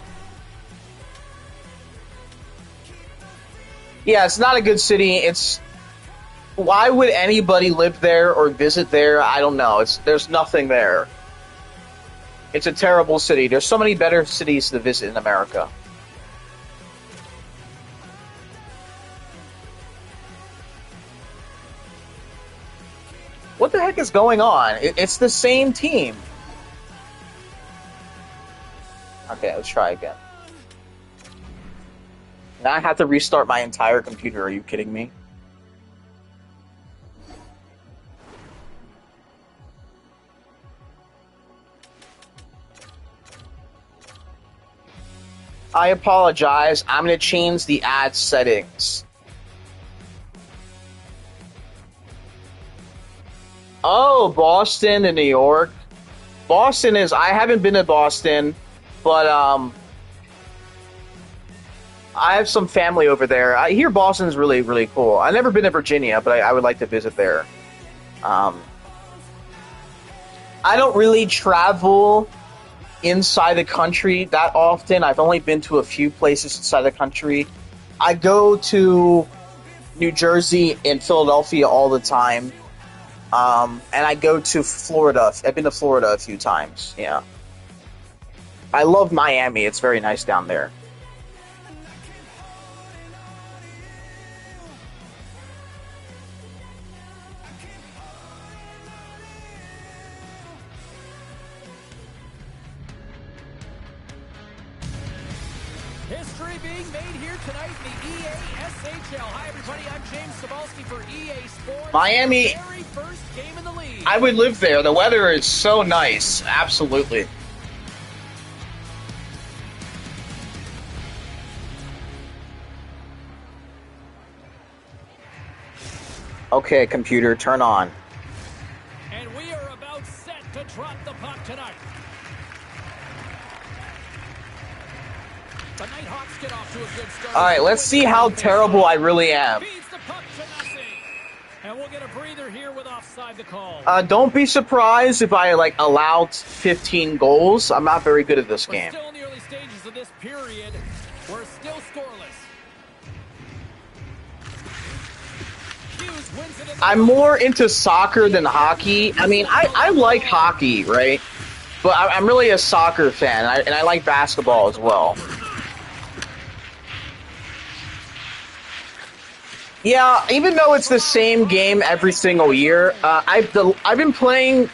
Yeah, it's not a good city. It's why would anybody live there or visit there? I don't know. There's nothing there. It's a terrible city. There's so many better cities to visit in America. What the heck is going on? It's the same team. Okay, let's try again. Now I have to restart my entire computer. Are you kidding me? I apologize. I'm going to change the ad settings. Oh, Boston and New York. Boston is... I haven't been to Boston, but I have some family over there. I hear Boston's really, really cool. I've never been to Virginia, but I would like to visit there. I don't really travel inside the country that often. I've only been to a few places inside the country. I go to New Jersey and Philadelphia all the time. And I go to Florida. I've been to Florida a few times, yeah. I love Miami. It's very nice down there. History being made here tonight in the EA SHL. Hi, everybody. I'm James Cebulski for EA Sports. Miami. Very first game in the league. I would live there. The weather is so nice. Absolutely. Okay, computer, turn on. And we are about set to drop the puck tonight. The Nighthawks get off to a good start. All right, let's see how terrible I really am. And we'll get a breather here with offside the call. Don't be surprised if I allowed 15 goals. I'm not very good at this game. Still in the early stages of this period, we're still scoreless. Hughes wins it in the I'm more into soccer than hockey. I mean, I like hockey, right? But I'm really a soccer fan, and I like basketball as well. Yeah, even though it's the same game every single year, I've been playing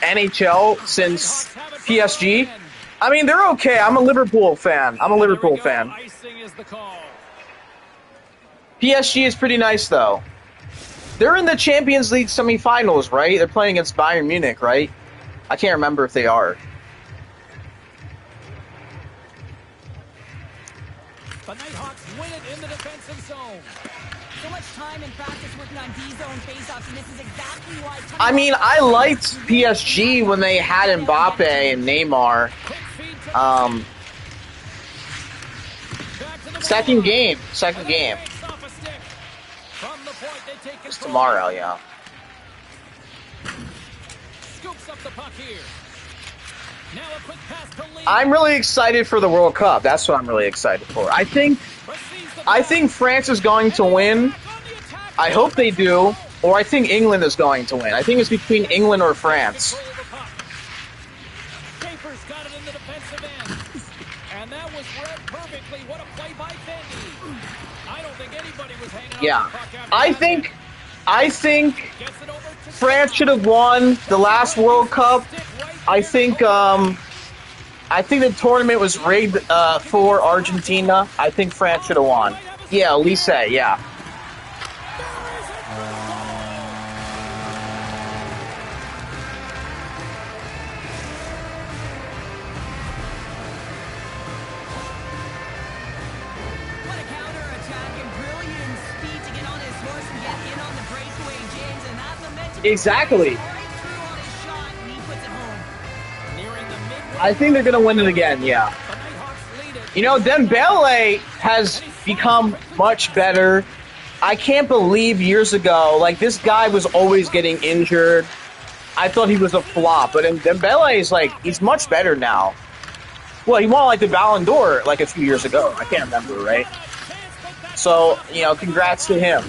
NHL since PSG. I mean, they're okay. I'm a Liverpool fan. PSG is pretty nice, though. They're in the Champions League semifinals, right? They're playing against Bayern Munich, right? I can't remember if they are. The Nighthawks win it in the defensive zone. So much time in practice working on D-zone faceoffs, and this is exactly why... I mean, I liked PSG when they had Mbappe and Neymar. Second game. It's tomorrow, yeah. Scoops up the puck here. Now a quick pass to Lee. I'm really excited for the World Cup. That's what I'm really excited for. I think France is going to win. I hope they do. Or I think England is going to win. I think it's between England or France. Capers got it in the defensive end. And that was red perfectly. What a play by Fendi. I don't think anybody was hanging on Yeah. the puck after that. I think Gets it over to France Scott. should have won the last World Cup. Stick right I there. think the tournament was rigged for Argentina. I think France should have won. Yeah, Lise, yeah. What a counter-attack and brilliant speed to get on his horse and get in on the breakaway, James, and that momentum Exactly. right through on his shot, and he puts it home. Nearing the midway I think they're going to win it again, yeah. the Nighthawks lead it. You know, Dembele has become much better. I can't believe years ago, like, this guy was always getting injured. I thought he was a flop, but Dembele is, like, he's much better now. Well, he won, like, the Ballon d'Or, like, a few years ago. I can't remember, right? So, you know, congrats to him.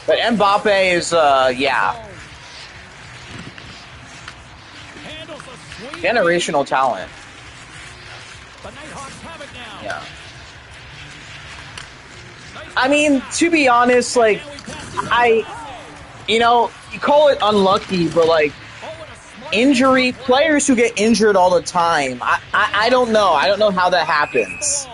But Mbappe is, yeah, Handles a sweep. generational talent. The Nighthawks have it now. Yeah. I mean, to be honest, like, you know, you call it unlucky, but, like, injury, players who get injured all the time, I don't know. I don't know how that happens.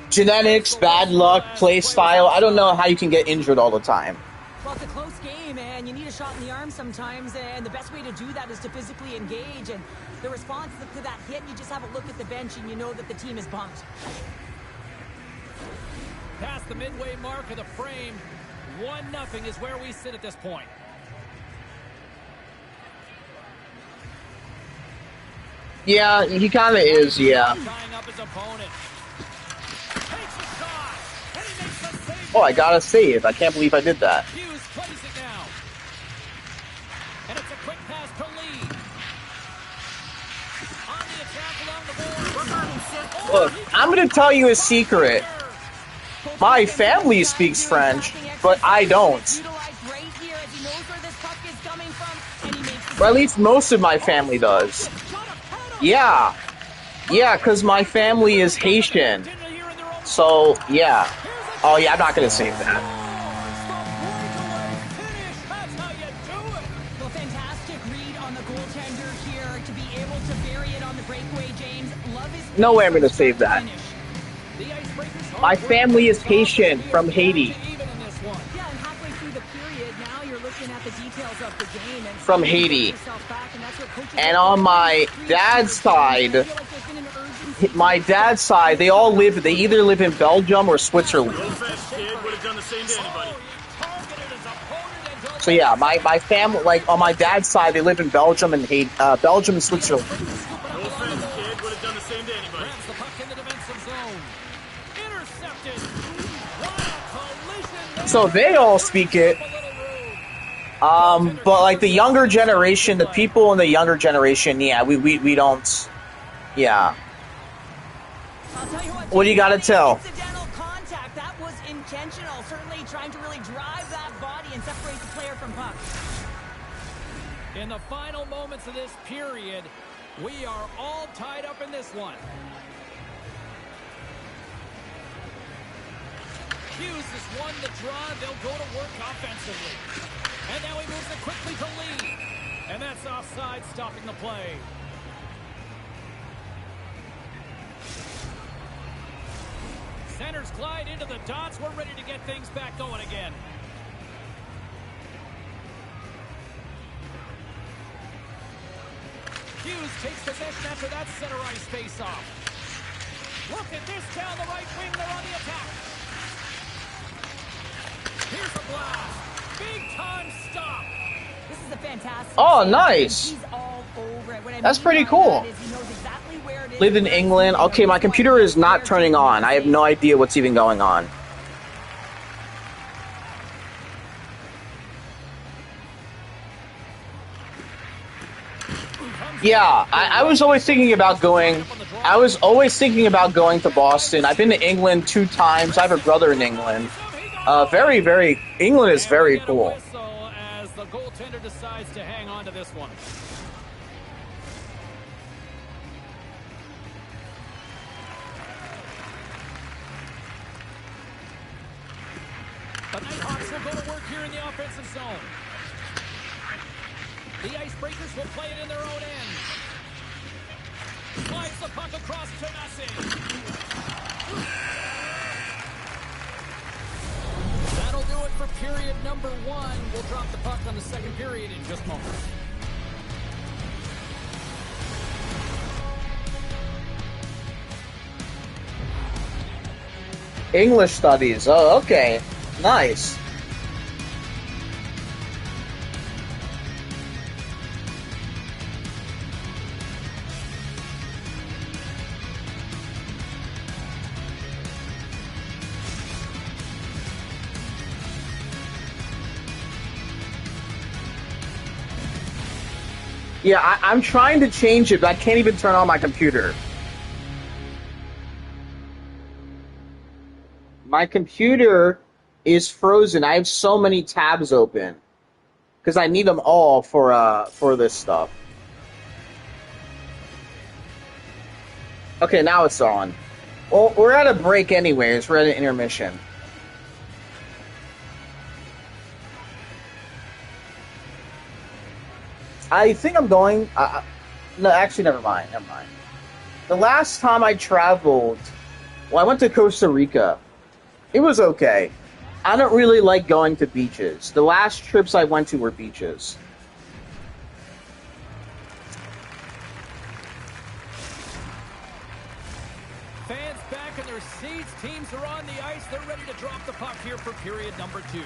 Genetics, bad luck, play style, I don't know how you can get injured all the time. Well, it's a close game, and you need a shot in the arm sometimes, and the best way to do that is to physically engage, and the response to that hit, you just have a look at the bench, and you know that the team is bumped. Past the midway mark of the frame, 1-0 is where we sit at this point. Yeah, he kind of is, yeah. Tying up his opponent. Takes a shot, and he makes the save. Oh, I got a save. I can't believe I did that. Hughes plays it now. And it's a quick pass to Lee. On the attack along the board. Look, I'm going to tell you a secret. My family speaks French, but I don't. Or at least most of my family does. Yeah. Yeah, because my family is Haitian. So, yeah. Oh, yeah, I'm not going to save that. That's how you do it. Well, fantastic read on the goaltender here to be able to bury it on the breakaway, James. Love his No way I'm going to save that. My family is Haitian from Haiti. Yeah, and halfway through the period, now you're looking at the details of the game and From Haiti. And on my dad's side, they either live in Belgium or Switzerland. So yeah, my family, like on my dad's side, they live in Belgium and Belgium and Switzerland. So they all speak it. But like the younger generation, the people in the younger generation, yeah, we don't. Yeah. What do you got to tell? Incidental contact, that was intentional. Certainly trying to really drive that body and separate the player from puck. In the final moments of this period, we are all tied up in this one. Hughes has won the draw. They'll go to work offensively. And now he moves it quickly to Lee. And that's offside, stopping the play. Centers glide into the dots. We're ready to get things back going again. Hughes takes possession after that center ice face-off. Look at this down the right wing. They're on the attack. Here's a blast. Big-time stop. This is a fantastic. Oh, nice. He's all over it. What I That's mean pretty by cool. that is he knows exactly where it is. Live in England. Okay, my computer is not turning on. I have no idea what's even going on. Yeah, I was always thinking about going. I was always thinking about going to Boston. I've been to England 2 times. I have a brother in England. England is very cool. As the goaltender decides to hang on to this one. Nighthawks will go to work here in the offensive zone. The Icebreakers will play it in their own end. Slides the puck across to Messi. That'll do it for period number 1. We'll drop the puck on the second period in just moments. English studies. Oh, okay. Nice. Yeah, I'm trying to change it, but I can't even turn on my computer. My computer is frozen. I have so many tabs open because I need them all for this stuff. Okay, now it's on. Well, we're at a break anyways. We're at an intermission. I think I'm going... no, actually, never mind. Never mind. The last time I traveled... Well, I went to Costa Rica. It was okay. I don't really like going to beaches. The last trips I went to were beaches. Fans back in their seats. Teams are on the ice. They're ready to drop the puck here for period number 2.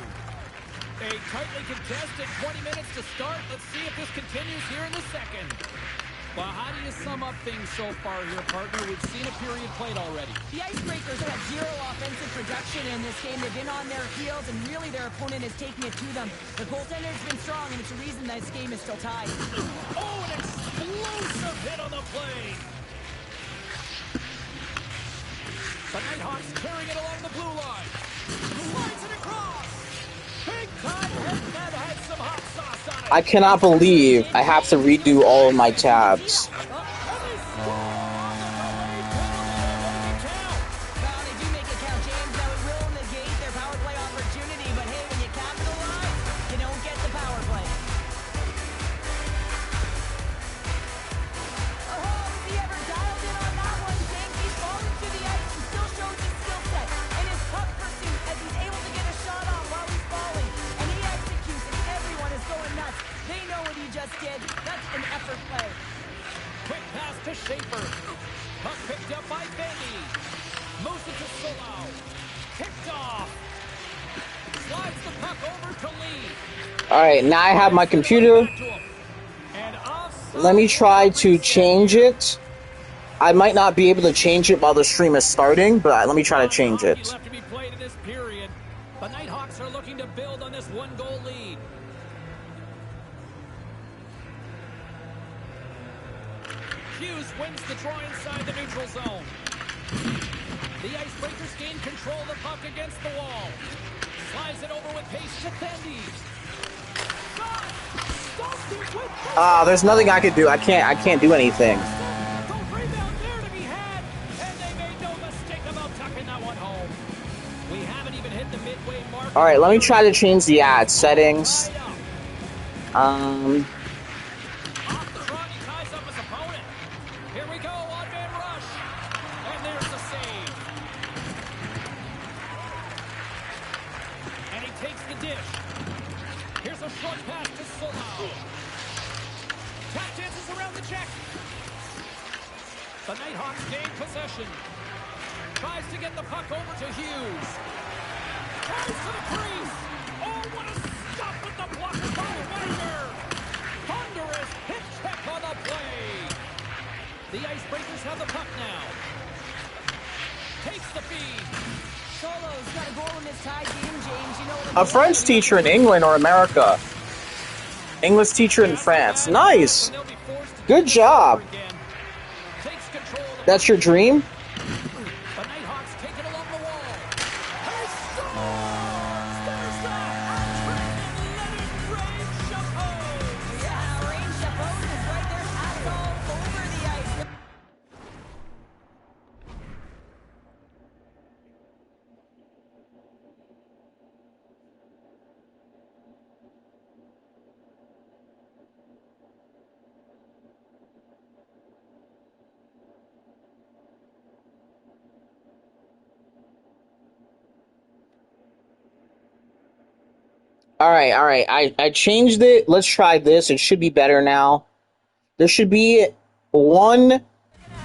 A tightly contested 20 minutes to start. Let's see if this continues here in the second. Well, how do you sum up things so far here, partner? We've seen a period played already. The Icebreakers have zero offensive production in this game. They've been on their heels, and really their opponent is taking it to them. The goaltender's been strong, and it's the reason this game is still tied. Oh, an explosive hit on the play. The Nighthawks carrying it along the blue line. Slides it across. Big time hit that had some hot sauce on it. I cannot believe I have to redo all of my tabs. That's an effort play. Quick pass to Schaefer. Puck picked up by Benny. Moves it to Solo. Kicked off. Slides the puck over to Lee. Alright, now I have my computer. Let me try to change it. I might not be able to change it while the stream is starting, but let me try to change it. Left to be played in this period. The Nighthawks are looking to build on this one-goal lead. Hughes wins the draw inside the neutral zone. The Icebreakers gain control of the puck against the wall. Slides it over with pace to Fendi. There's nothing I could do. I can't do anything. The rebound there to be had, and they made no mistake about tucking that one home. We haven't even hit the midway mark. All right, let me try to change the ad settings. The Nighthawks gain possession. Tries to get the puck over to Hughes. Tries to the crease. Oh, what a stop with the blocker by Wagner. Thunderous hit check on the play. The Icebreakers have the puck now. Takes the feed. Solo's got a goal in this tie game, James. You know, a French teacher in England or America. English teacher in France. Nice. Good job. That's your dream? The Nighthawks take it along the wall. All right. I changed it. Let's try this. It should be better now. There should be 1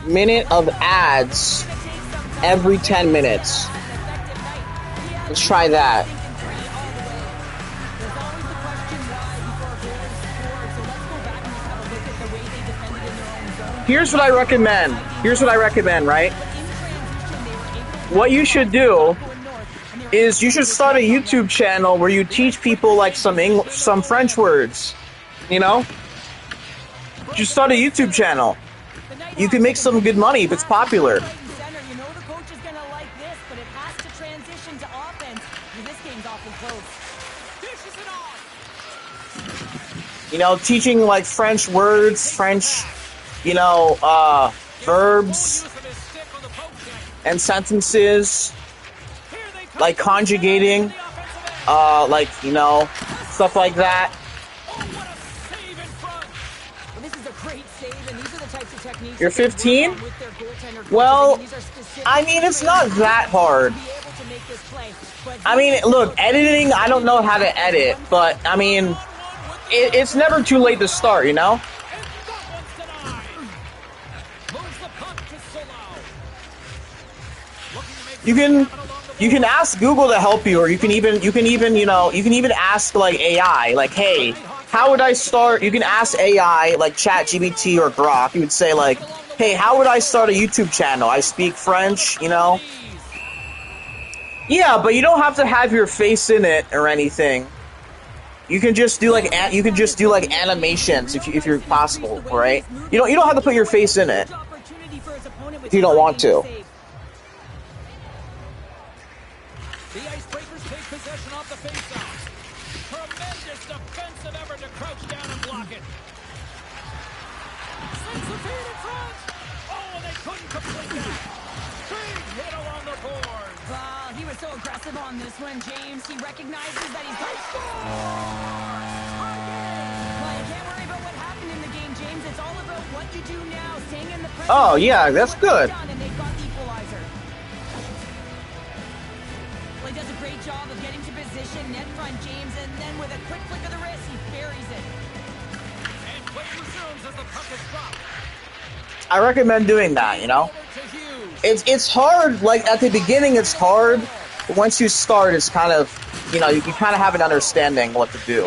minute of ads every 10 minutes. Let's try that. Here's what I recommend. Right? What you should do is you should start a YouTube channel where you teach people like some French words. You know? Just start a YouTube channel. You can make some good money if it's popular. You know, teaching like French words, French, verbs and sentences, like conjugating, stuff like that. You're 15? Well, I mean, it's not that hard. I mean, look, editing, I don't know how to edit, but, I mean, it's never too late to start, you know? You can ask Google to help you, or you can even ask like AI, like, hey, how would I start? You can ask AI like ChatGPT or Grok. You would say like, hey, how would I start a YouTube channel? I speak French, you know. Yeah, but you don't have to have your face in it or anything. You can just do like animations if you're possible, right? You don't have to put your face in it if you don't want to. The Icebreakers take possession off the faceoff. Tremendous defensive effort to crouch down and block it. Sends the feed in front. Oh, and they couldn't complete that. Big hit along the board. Well, he was so aggressive on this one, James. He recognizes that he's got... Well, you can't worry about what happened in the game, James. It's all about what you do now. Staying in the present. Oh, yeah, that's good. And they've got the equalizer. He does a great job of getting to position, net front James, and then with a quick flick of the wrist, he buries it. And play resumes as the puck is dropped. I recommend doing that, you know? It's hard, like, at the beginning it's hard, but once you start, it's kind of, you kind of have an understanding what to do.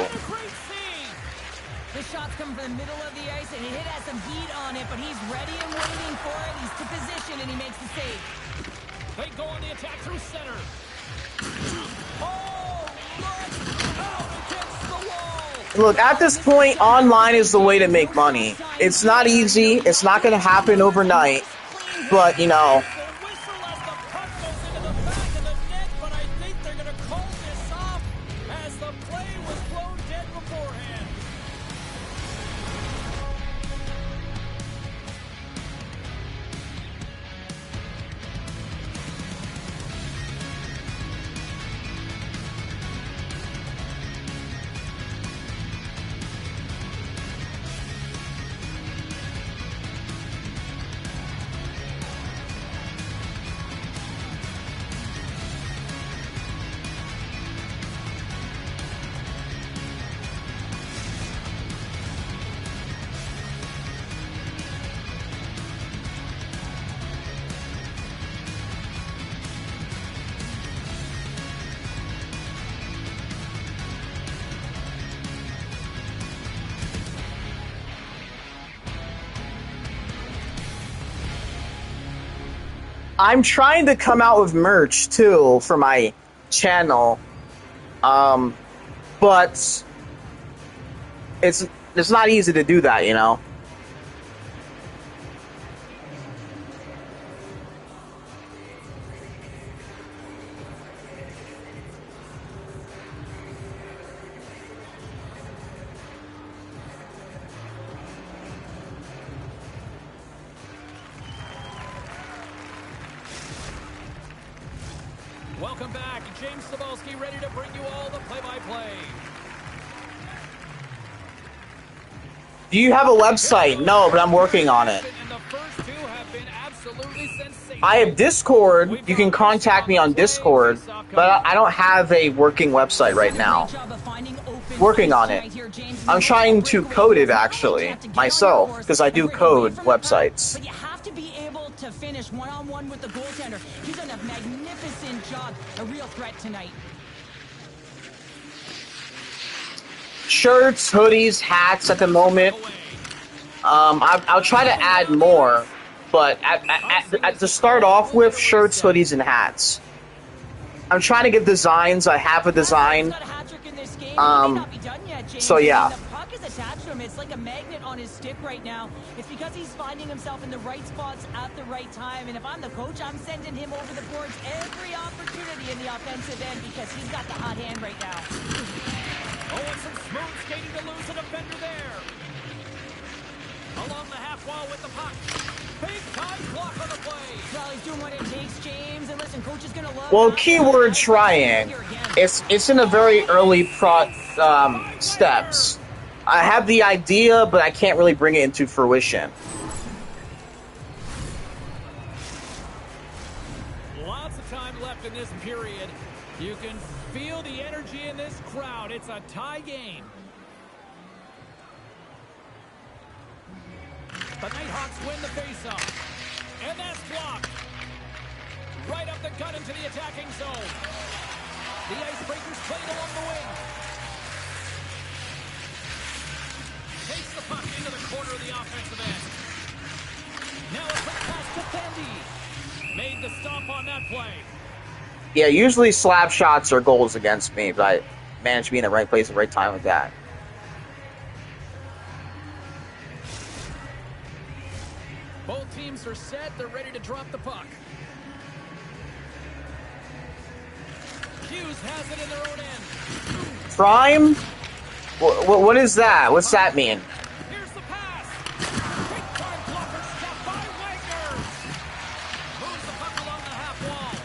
The shots come from the middle of the ice, and it has some heat on it, but he's ready and waiting for it. He's to position, and he makes the save. They go on the attack through center. Look, at this point, online is the way to make money. It's not easy. It's not going to happen overnight. But, you know... I'm trying to come out with merch, too, for my channel. But it's not easy to do that, you know? Welcome back. James Cebulski ready to bring you all the play-by-play. Do you have a website? No, but I'm working on it. I have Discord. You can contact me on Discord, but I don't have a working website right now. working on it. I'm trying to code it, actually, myself, because I do code websites. But you have to be able to finish one-on-one with the goaltender. He's done a magnificent job. A real threat tonight. Shirts, hoodies, hats at the moment. I'll try to add more, but to start off with, shirts, hoodies, and hats. I'm trying to get designs. I have a design. So yeah. The puck is attached to him. It's like a magnet on his stick right now. It's because he's finding himself in the right spots at the right time. And if I'm the coach, I'm sending him over the boards every opportunity in the offensive end because he's got the hot hand right now. Oh, and some smooth skating to lose a defender there. Along the half wall with the puck. Big time block on the play. Well, he's doing what it takes, James. And listen, coach is going to love Well, that. keyword trying. It's in the very early steps. I have the idea, but I can't really bring it into fruition. Lots of time left in this period. You can feel the energy in this crowd. It's a tie game. The Nighthawks win the faceoff. And that's blocked. Right up the gut into the attacking zone. The Icebreakers played along the wing. Takes the puck into the corner of the offensive end. Now a quick pass to Fendi. Made the stop on that play. Yeah, usually slap shots are goals against me, but I managed to be in the right place at the right time with that. Both teams are set. They're ready to drop the puck. Hughes has it in their own end. Prime? What is that? What's that mean? Here's the pass. Big time blocker stop by Wagner. Moves the puck along the half wall.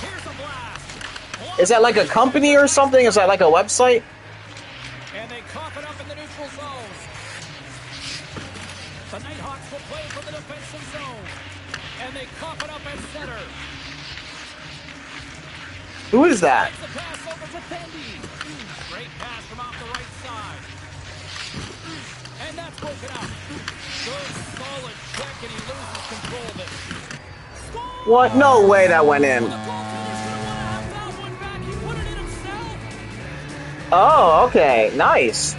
Here's a blast. Is that like a company or something? Is that like a website? And they cough it up in the neutral zone. The Nighthawks will play from the defensive zone. And they cough it up at center. Who is that? Takes the pass over to Fendi. Great pass from off the right side. And that's broken up. Good, solid check, and he loses control of it. Score! What? No way that went in. The goaltender's gonna want to have that one back. He put it in himself. Oh, okay. Nice.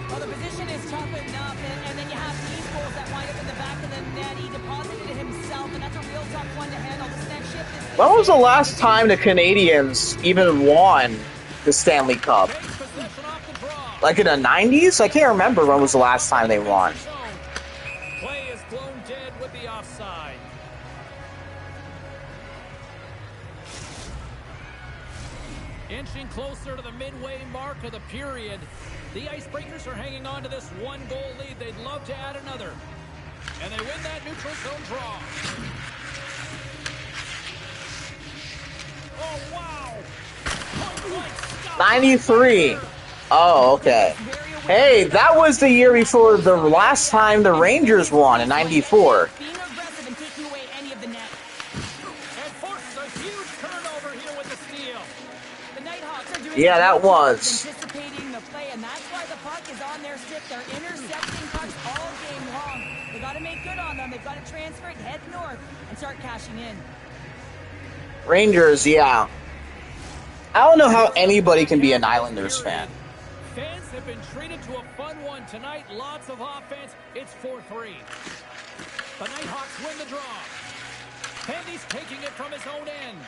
Well, the position is tough enough, and then you have these goals that wind up in the back of the net. He deposited it himself, and that's a real tough one to handle. This next shift is... When was the last time the Canadians even won the Stanley Cup? Takes possession off the draw. Like in the 90s? I can't remember when was the last time they won. Play is blown dead with the offside. Inching closer to the midway mark of the period. The Icebreakers are hanging on to this one-goal lead. They'd love to add another. And they win that neutral zone draw. Oh, wow. Point-blank stop. 93. Oh, okay. Hey, that was the year before the last time the Rangers won in 94. Being aggressive and taking away any of the net. And forces a huge turnover here with the steal. The Nighthawks are doing Yeah, that was. anticipating the play, and that's why the puck is on their stick. They're intercepting pucks all game long. They got to make good on them. They've got to transfer it, head north, and start cashing in. Rangers, yeah. I don't know how anybody can be an Islanders fan. Fans have been treated to a fun one tonight. Lots of offense. It's 4-3. The Nighthawks win the draw. Fendy's taking it from his own end.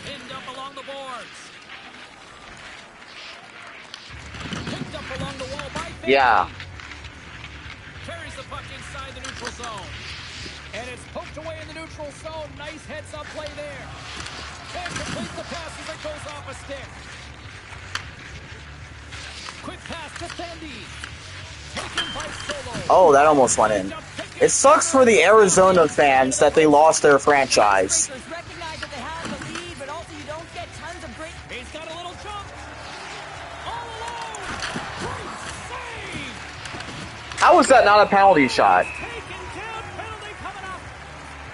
Pinned up along the boards. Picked up along the wall by Fendy. Yeah. Carries the puck inside the neutral zone. And it's poked away in the neutral zone. Nice heads-up play there. And completes the pass as it goes off a stick. Quick pass to Fendi. Taken by Solo. Oh, that almost went in. It sucks for the Arizona fans that they lost their franchise. Recognize that they have the lead, but also you don't get tons of great... He's got a little jump. All alone. Great save. How was that not a penalty shot? Taken down. Penalty coming up.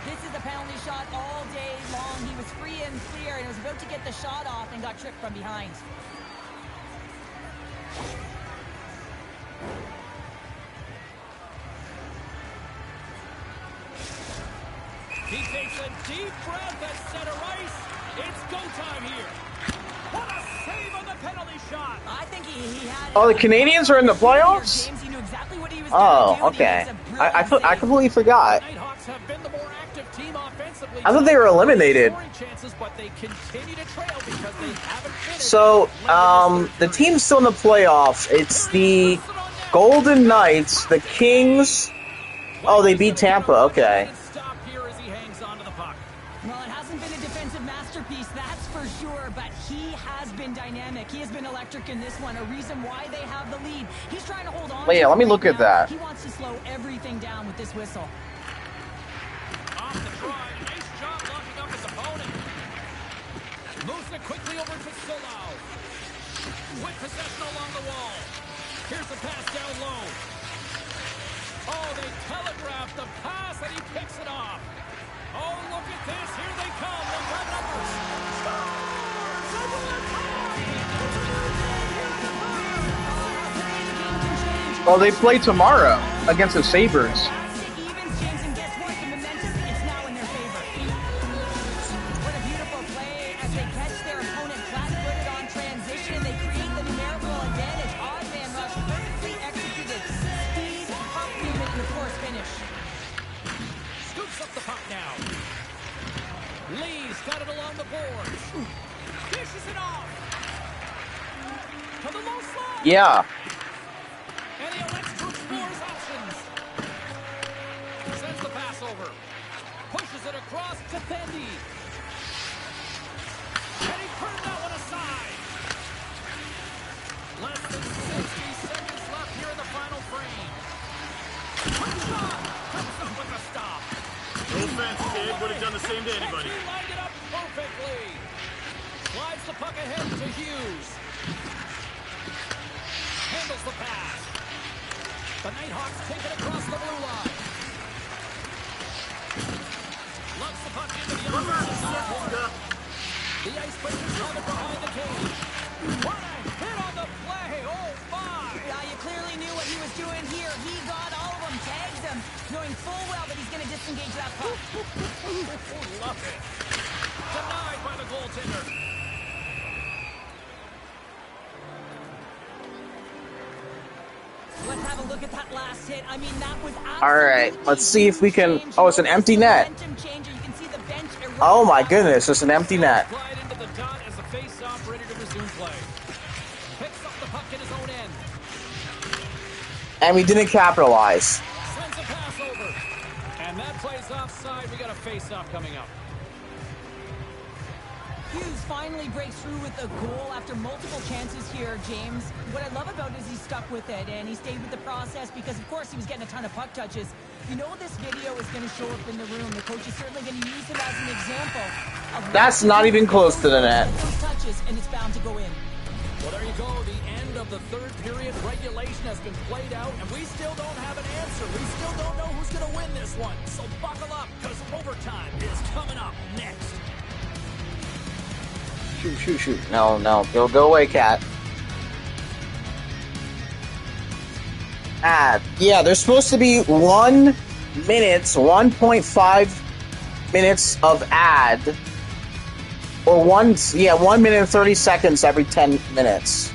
This is a penalty shot all day long. He was free and clear and was about to get the shot off and got tricked from behind. He takes a deep breath at center ice. It's go time here. What a save on the penalty shot. I think he had. Oh, the Canadians are in the playoffs? James, he knew exactly what he was Oh, gonna do, okay. and he makes a I brilliant completely forgot. Nighthawks have been the more active team offensively. I thought they were eliminated. Chances, but they continue to trail because they haven't finished. So, the team's still in the playoffs. It's the Golden Knights, the Kings. Oh, they beat Tampa. Okay. Stop here as he hangs onto the puck. Well, it hasn't been a defensive masterpiece, that's for sure, but he has been dynamic. He has been electric in this one, a reason why they have the lead. He's trying to hold on. Wait, to let me it look right at now. that. He wants to slow everything down with this whistle. Off the try. Nice job locking up his opponent. Moves it quickly over to Solou. With possession along the wall. Here's the pass down low. Oh, they telegraphed the pass and he picks it off. Oh, look at this. Here they come. They've got numbers. Well, they play tomorrow against the Sabres. Evens, James, and guess what? The momentum is now in their favor. What a beautiful play as they catch their opponent flat-footed on transition. They create the numerical advantage. Odd man rush, perfectly executed. Speed, puck movement, and of course finish. Scoops up the puck now. Lee's got it along the boards. Dishes it off. To the low slot. Yeah. And he elects to explore his options. Sends the pass over. Pushes it across to Fendi. And he turned that one aside. Less than 60 seconds left here in the final frame. Quick shot. Comes up with a stop. No offense, kid. Would have done the same to anybody. He lined it up perfectly. Slides the puck ahead to Hughes. Handles the pass. The Nighthawks take it across the blue line. Lugs the puck into the offensive zone. The Icebreakers have it behind the cage. What a hit on the play! Oh my! Yeah, you clearly knew what he was doing here. He got all of them, tags them, knowing full well that he's going to disengage that puck. Love it. Denied by the goaltender. Let's have a look at that last hit. I mean, that was All right, let's see if we can. Oh, it's an empty net. momentum changer. You can see the bench erupt. Oh my goodness, it's an empty net. Slide into the dot as the face-off ready to resume play. Picks up the puck in his own end. And we didn't capitalize. Sends a pass over. And that plays offside. We got a face-off coming up. Hughes finally breaks through with a goal after multiple chances here, James. What I love about it is he stuck with it, and he stayed with the process because, of course, he was getting a ton of puck touches. You know this video is going to show up in the room. The coach is certainly going to use him as an example. Of That's not even close to the net. those touches, and it's bound to go in. Well, there you go. The end of the third period. Regulation has been played out, and we still don't have an answer. We still don't know who's going to win this one. So buckle up, because overtime is coming up next. Shoot. No. Go away, cat. Yeah, there's supposed to be 1 minute, 1.5 minutes of ad. Or 1 minute and 30 seconds every 10 minutes.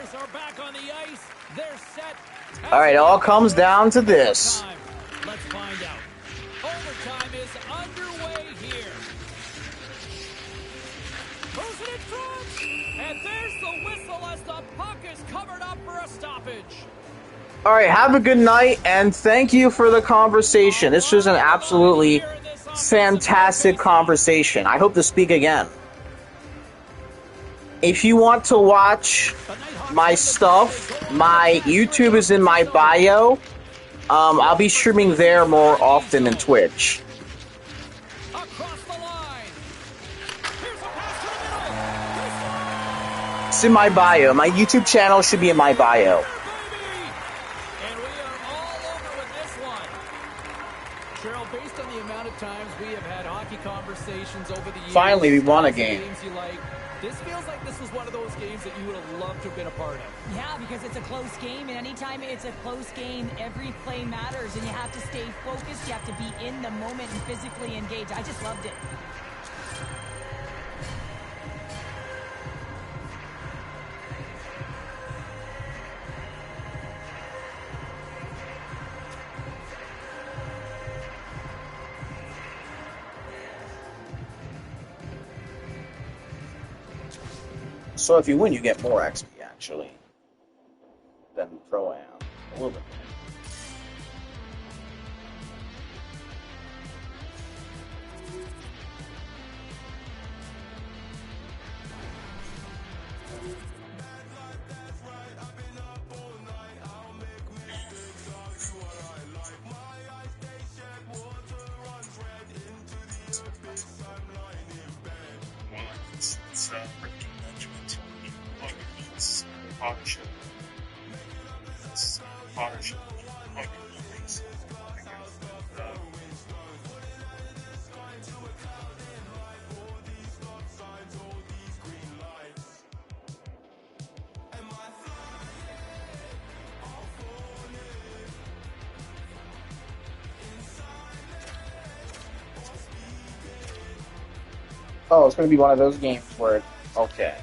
players are back on the ice. They're set. All right, it all comes down to this. Let's find out. Overtime is underway here. Throws it in front. And there's the whistle as the puck is covered up for a stoppage. All right, have a good night, and thank you for the conversation. This was an absolutely fantastic conversation. I hope to speak again. If you want to watch my stuff, my YouTube is in my bio. I'll be streaming there more often than Twitch. It's in my bio. My YouTube channel should be in my bio. And we are all over with this one. Cheryl, based on the amount of times we have had hockey conversations over the years. Finally, we won a game. Games you like. This feels like this was one of those games that you would have loved to have been a part of. Yeah, because it's a close game, and anytime it's a close game, every play matters, and you have to stay focused. You have to be in the moment and physically engaged. I just loved it. So if you win, you get more XP, actually, than Pro-Am. A little bit more. Partnership. Partnership. Oh, it's going to be one of those games where, okay.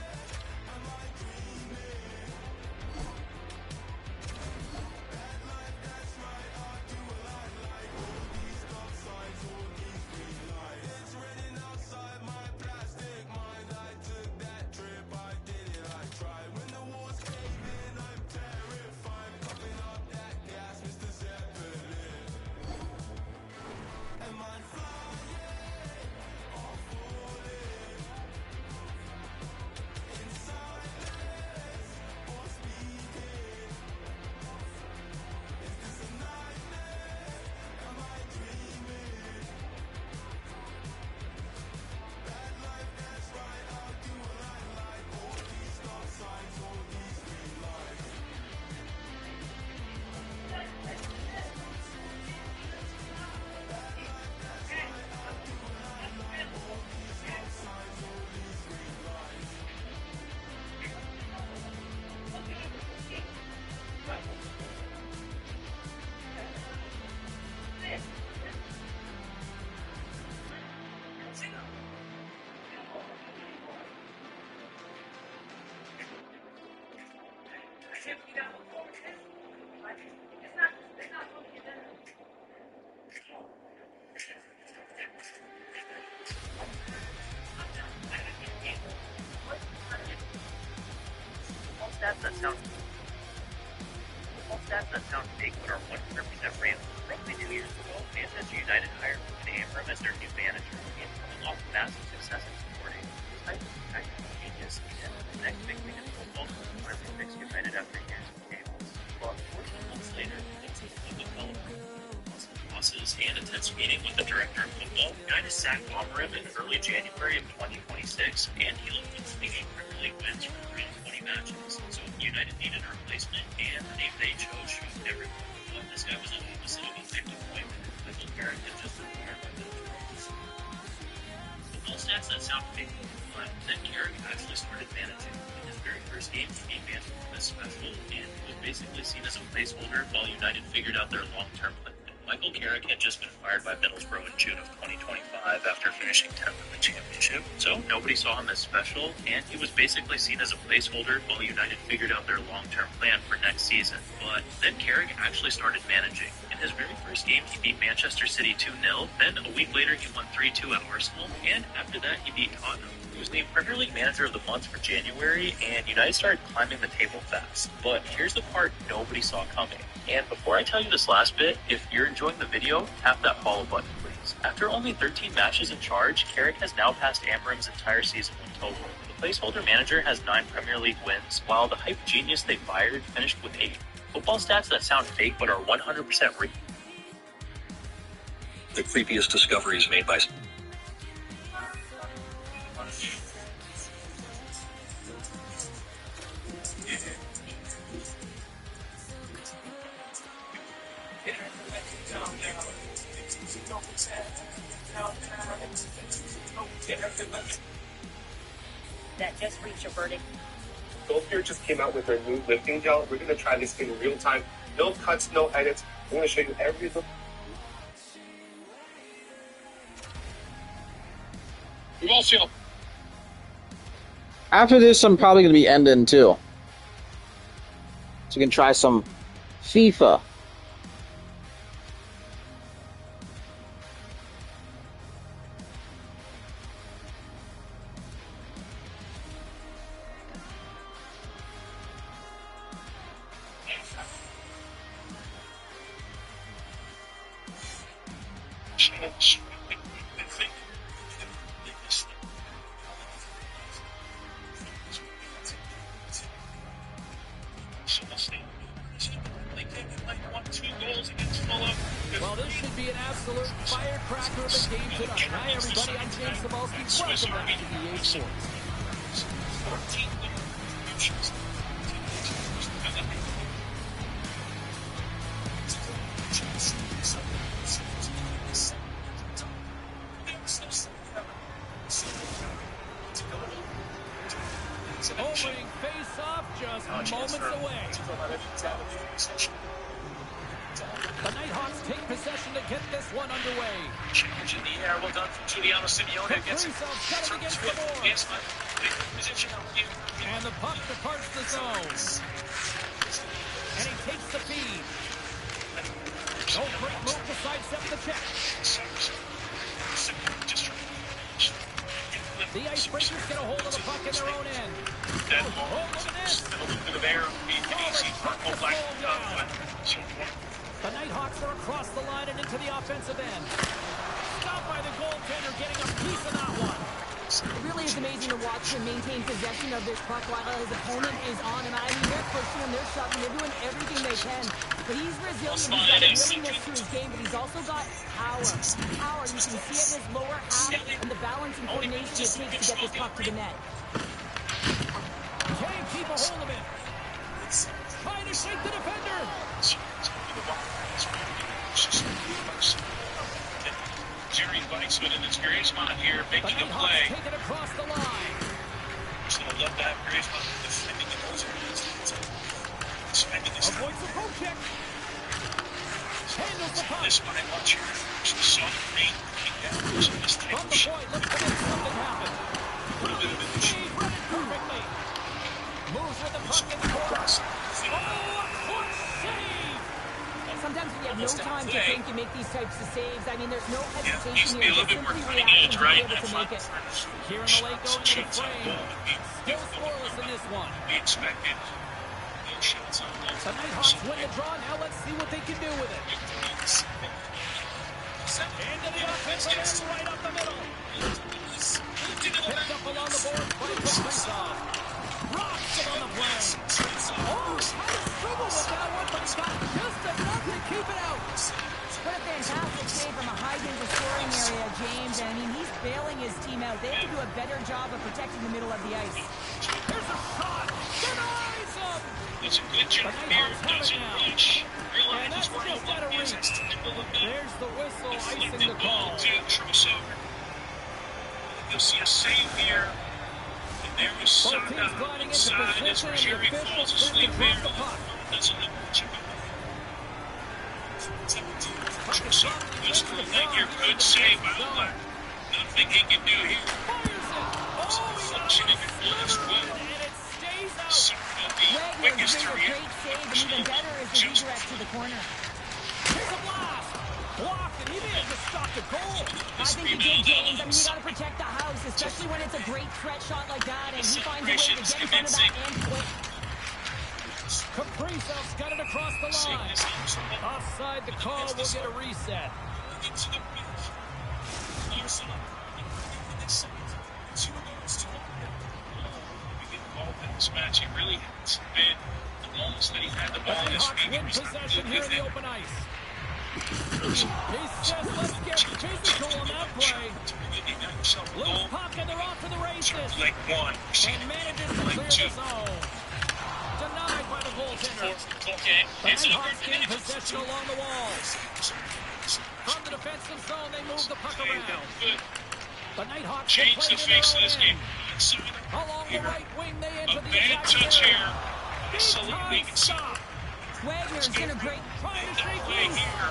Stats that sound fake but are 100% real. Roughly 2 years ago, Manchester United hired Abram as their new manager, and coming off massive success in supporting this type of tactical genius and the next big thing in football, finally fixed United after years of chaos. Well, 14 months later, things have developed. Losses and a tense meeting with the director of football, United sacked Abram in early January of 2026, and he looked at leading Premier League wins for 3 to 20 matches. So United needed a replacement, and the name they chose shocked everyone. But this guy was an opposite of effective appointment. Michael Carrick had just acquired by the Trolls. With all stats that sound fake, but then Carrick actually started managing. In his very first game, he came in this special, and he was basically seen as a placeholder while United figured out their long-term plan. Michael Carrick had just been fired by Middlesbrough in June of 2025 after finishing 10th in the championship, so nobody saw him as special, and he was basically seen as a placeholder while United figured out their long-term plan for next season. But then Carrick actually started managing. In his very first game, he beat Manchester City 2-0, then a week later he won 3-2 at Arsenal, and after that he beat Tottenham. He was named Premier League Manager of the Month for January, and United started climbing the table fast. But here's the part nobody saw coming. And before I tell you this last bit, if you're enjoying the video, tap that follow button, please. After only 13 matches in charge, Carrick has now passed Amorim's entire season in total. The placeholder manager has 9 Premier League wins, while the hype genius they fired finished with 8. Football stats that sound fake but are 100% real. The creepiest discoveries made by... That just reached a verdict. Goldbeer just came out with their new lifting gel. We're going to try this in real time. No cuts, no edits. I'm going to show you every little... We've all seen. After this, I'm probably going to be ending too. So we can try some FIFA. Well, this should be an absolute firecracker of a game tonight. Hi, everybody. I'm James Cebulski. Welcome back to EA Sports. 14 contributions. Opening face-off just moments away. The Nighthawks take possession to get this one underway. Challenge in the air. Well done from Giuliano Simeone. Gets it. Against the board. Yes, position. And the puck departs the zone. And he takes the feed. No great move to sidestep the check. The Icebreakers get a hold of the puck in their own end. The Nighthawks are across the line and into the offensive end. Stopped by the goaltender, getting a piece of that one. It really is amazing to watch him maintain possession of this puck while his opponent is on him. I mean, they're pushing him, they're shoving, they're doing everything they can. But he's resilient, he's got a willingness to his game, but he's also got power. Power, you can see it in his lower half and the balance and coordination it takes to get this puck to the net. Can't keep a hold of it. Trying to shake the defender. Jerry Weissman and it's Griezmann here making a play. Take it across the line. Just gonna love that Griezmann defending the buzzer. Avoids the poke check. Handles the puck. This might watch here. Saw the green looking down. This type From of the shot. point, look to make something happen. A little bit of an issue. He read it perfectly. Moves with the puck in the corner. Oh, a clutch save. Sometimes when you have no time to think, you make these types of saves. I mean, there's no Needs hesitation to be here. a little Just bit more simply cutting react edge, and right? be able to make it. Here in the late going to the frame. Still scoreless in this one. We expected no shots on goal. The Nighthawks win the draw. Now let's see what they can do with it. Into the offensive end, right up the middle. Picked up along the boards by Kaprizov. Rocks him on the play. Oh, trying to struggle with that one, but he's got just enough to keep it out. What a fantastic save from a high-danger scoring area, James. And I mean, he's bailing his team out. They have to do a better job of protecting the middle of the ice. Here's a shot. Denies him. It's a good job here. Doesn't reach. Realizes where the puck is. It's typical of them. There's the whistle, icing the call. To Trusover. You'll see a save here. And there was Both teams Saka gliding into inside as position, and the Jerry officials falls set to asleep drop there. the puck. Doesn't look much of it. Puck Mr. Figure could save Outlaw. Nothing he can do here. Function in your blood well. Some of the quickest to Wagner's made a great save, and even better is the redirect to the corner. Here's a blast. Blocked, and he may have just stopped a goal. I think he did, James. I mean, you got to protect the house, especially when it's a great threat shot like that, and he finds a way to get in front of that and quick. Kaprizov's got it across the line. Offside the call, will get a reset. This match, he really has been the moments that he had the ball this week. Win possession here in the open ice. He says, let's get physical on that play. Loose puck, and they're off to the races. Like one. And manages to clear the zone. Denied by the goaltender. Okay. The Nighthawks gain possession along the walls. From the defensive zone, they move the puck around. The Nighthawks change the face of this game. Along the right wing, they enter A the bad touch here. Absolutely. Wagner's in a great trying to shake Play loose. here.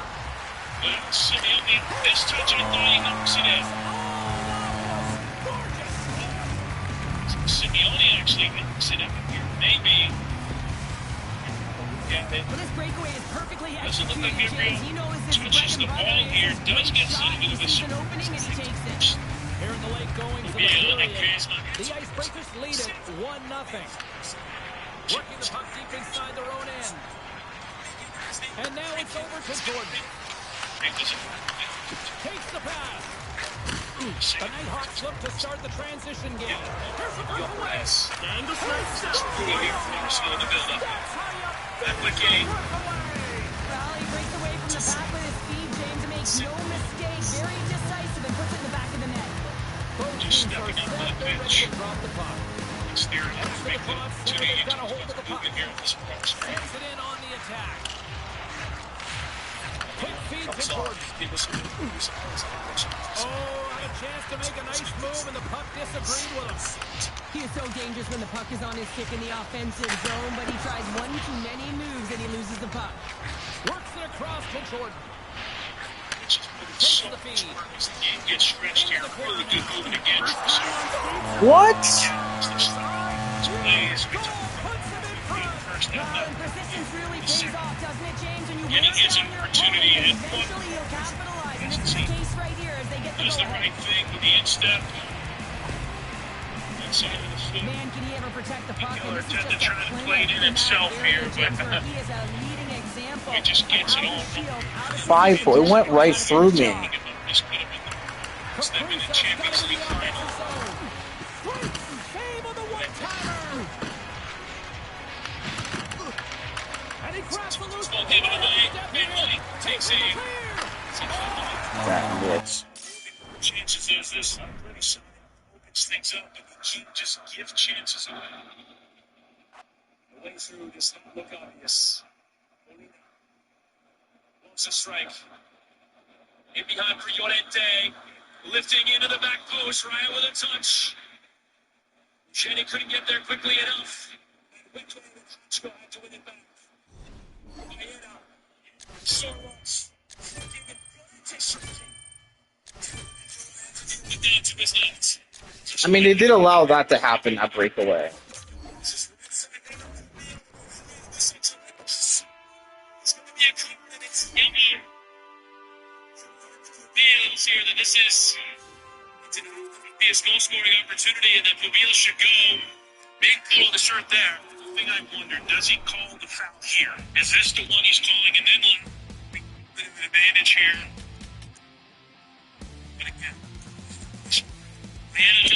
Well, Simeone, this touch, I thought he knocks it in. Simeone actually knocks it in here. Maybe. Well, this breakaway is perfectly Doesn't look like executed, James. He knows this touches the ball here. Does get a little bit of a sees an opening, and he takes it. Here in the late going for the Yeah, period. like The Icebreakers lead it 1-0. Working the puck deep inside their own end. And now it's over to Jordan. Takes the pass. The Nighthawks look to start the transition game. Here's the breakaway. Angle strike. the build-up. Applique. Well, he breaks away from the back with his speed, James, and makes no mistake. Very decisive and puts it in the back of the net. Both Just teams are stepping on set. that They're ready bench. to drop the puck. Steering After the make the cross, opportunity they've to got a hold of the puck. move in here in this box. Sends it in on the attack. Quick feed to Jordan. Oh, had a chance to make a nice move, and the puck disagreed with him. He is so dangerous when the puck is on his stick in the offensive zone, but he tries one too many moves and he loses the puck. Works it across to Jordan. So much work as the game gets stretched here. Really good moving again. What? Plays. We talked Puts him in front. first Well, down. and persistence really pays off, doesn't it, James? When you And he wear gets down an your opportunity opponent, and eventually he'll capitalize. And this is the case right here as they get the Does the goal. right thing with the instep. Inside of the foot. Man, can he ever protect the puck? Miller And this is attempted just a trying to clinic play it in that himself area, here, James, but where he is a leading example. he just of gets it out of all. field, out of 5-4. It went right through me. This could have been the step in the Champions League final. Great save on the one-timer. And he grabs the loose Ball given away. Finley takes aim. That blitz. Chances is this opens things up, but he can't just give chances away. The way through does not look obvious. Wants a strike. In behind for Llorente. Lifting into the back post. Ryan with a touch. Shanny couldn't get there quickly enough. Quickly, the had to win it back. Maeda. Soros. Down to his left. I mean, they did allow that to happen, that breakaway. It's going to be a corner, and it's yummy. Feels here that this is the biggest goal scoring opportunity, and that Mobile should go. Big pull on the shirt there. The thing I wonder, does he call the foul here? Is this the one he's calling, and then the advantage here? But again, Canada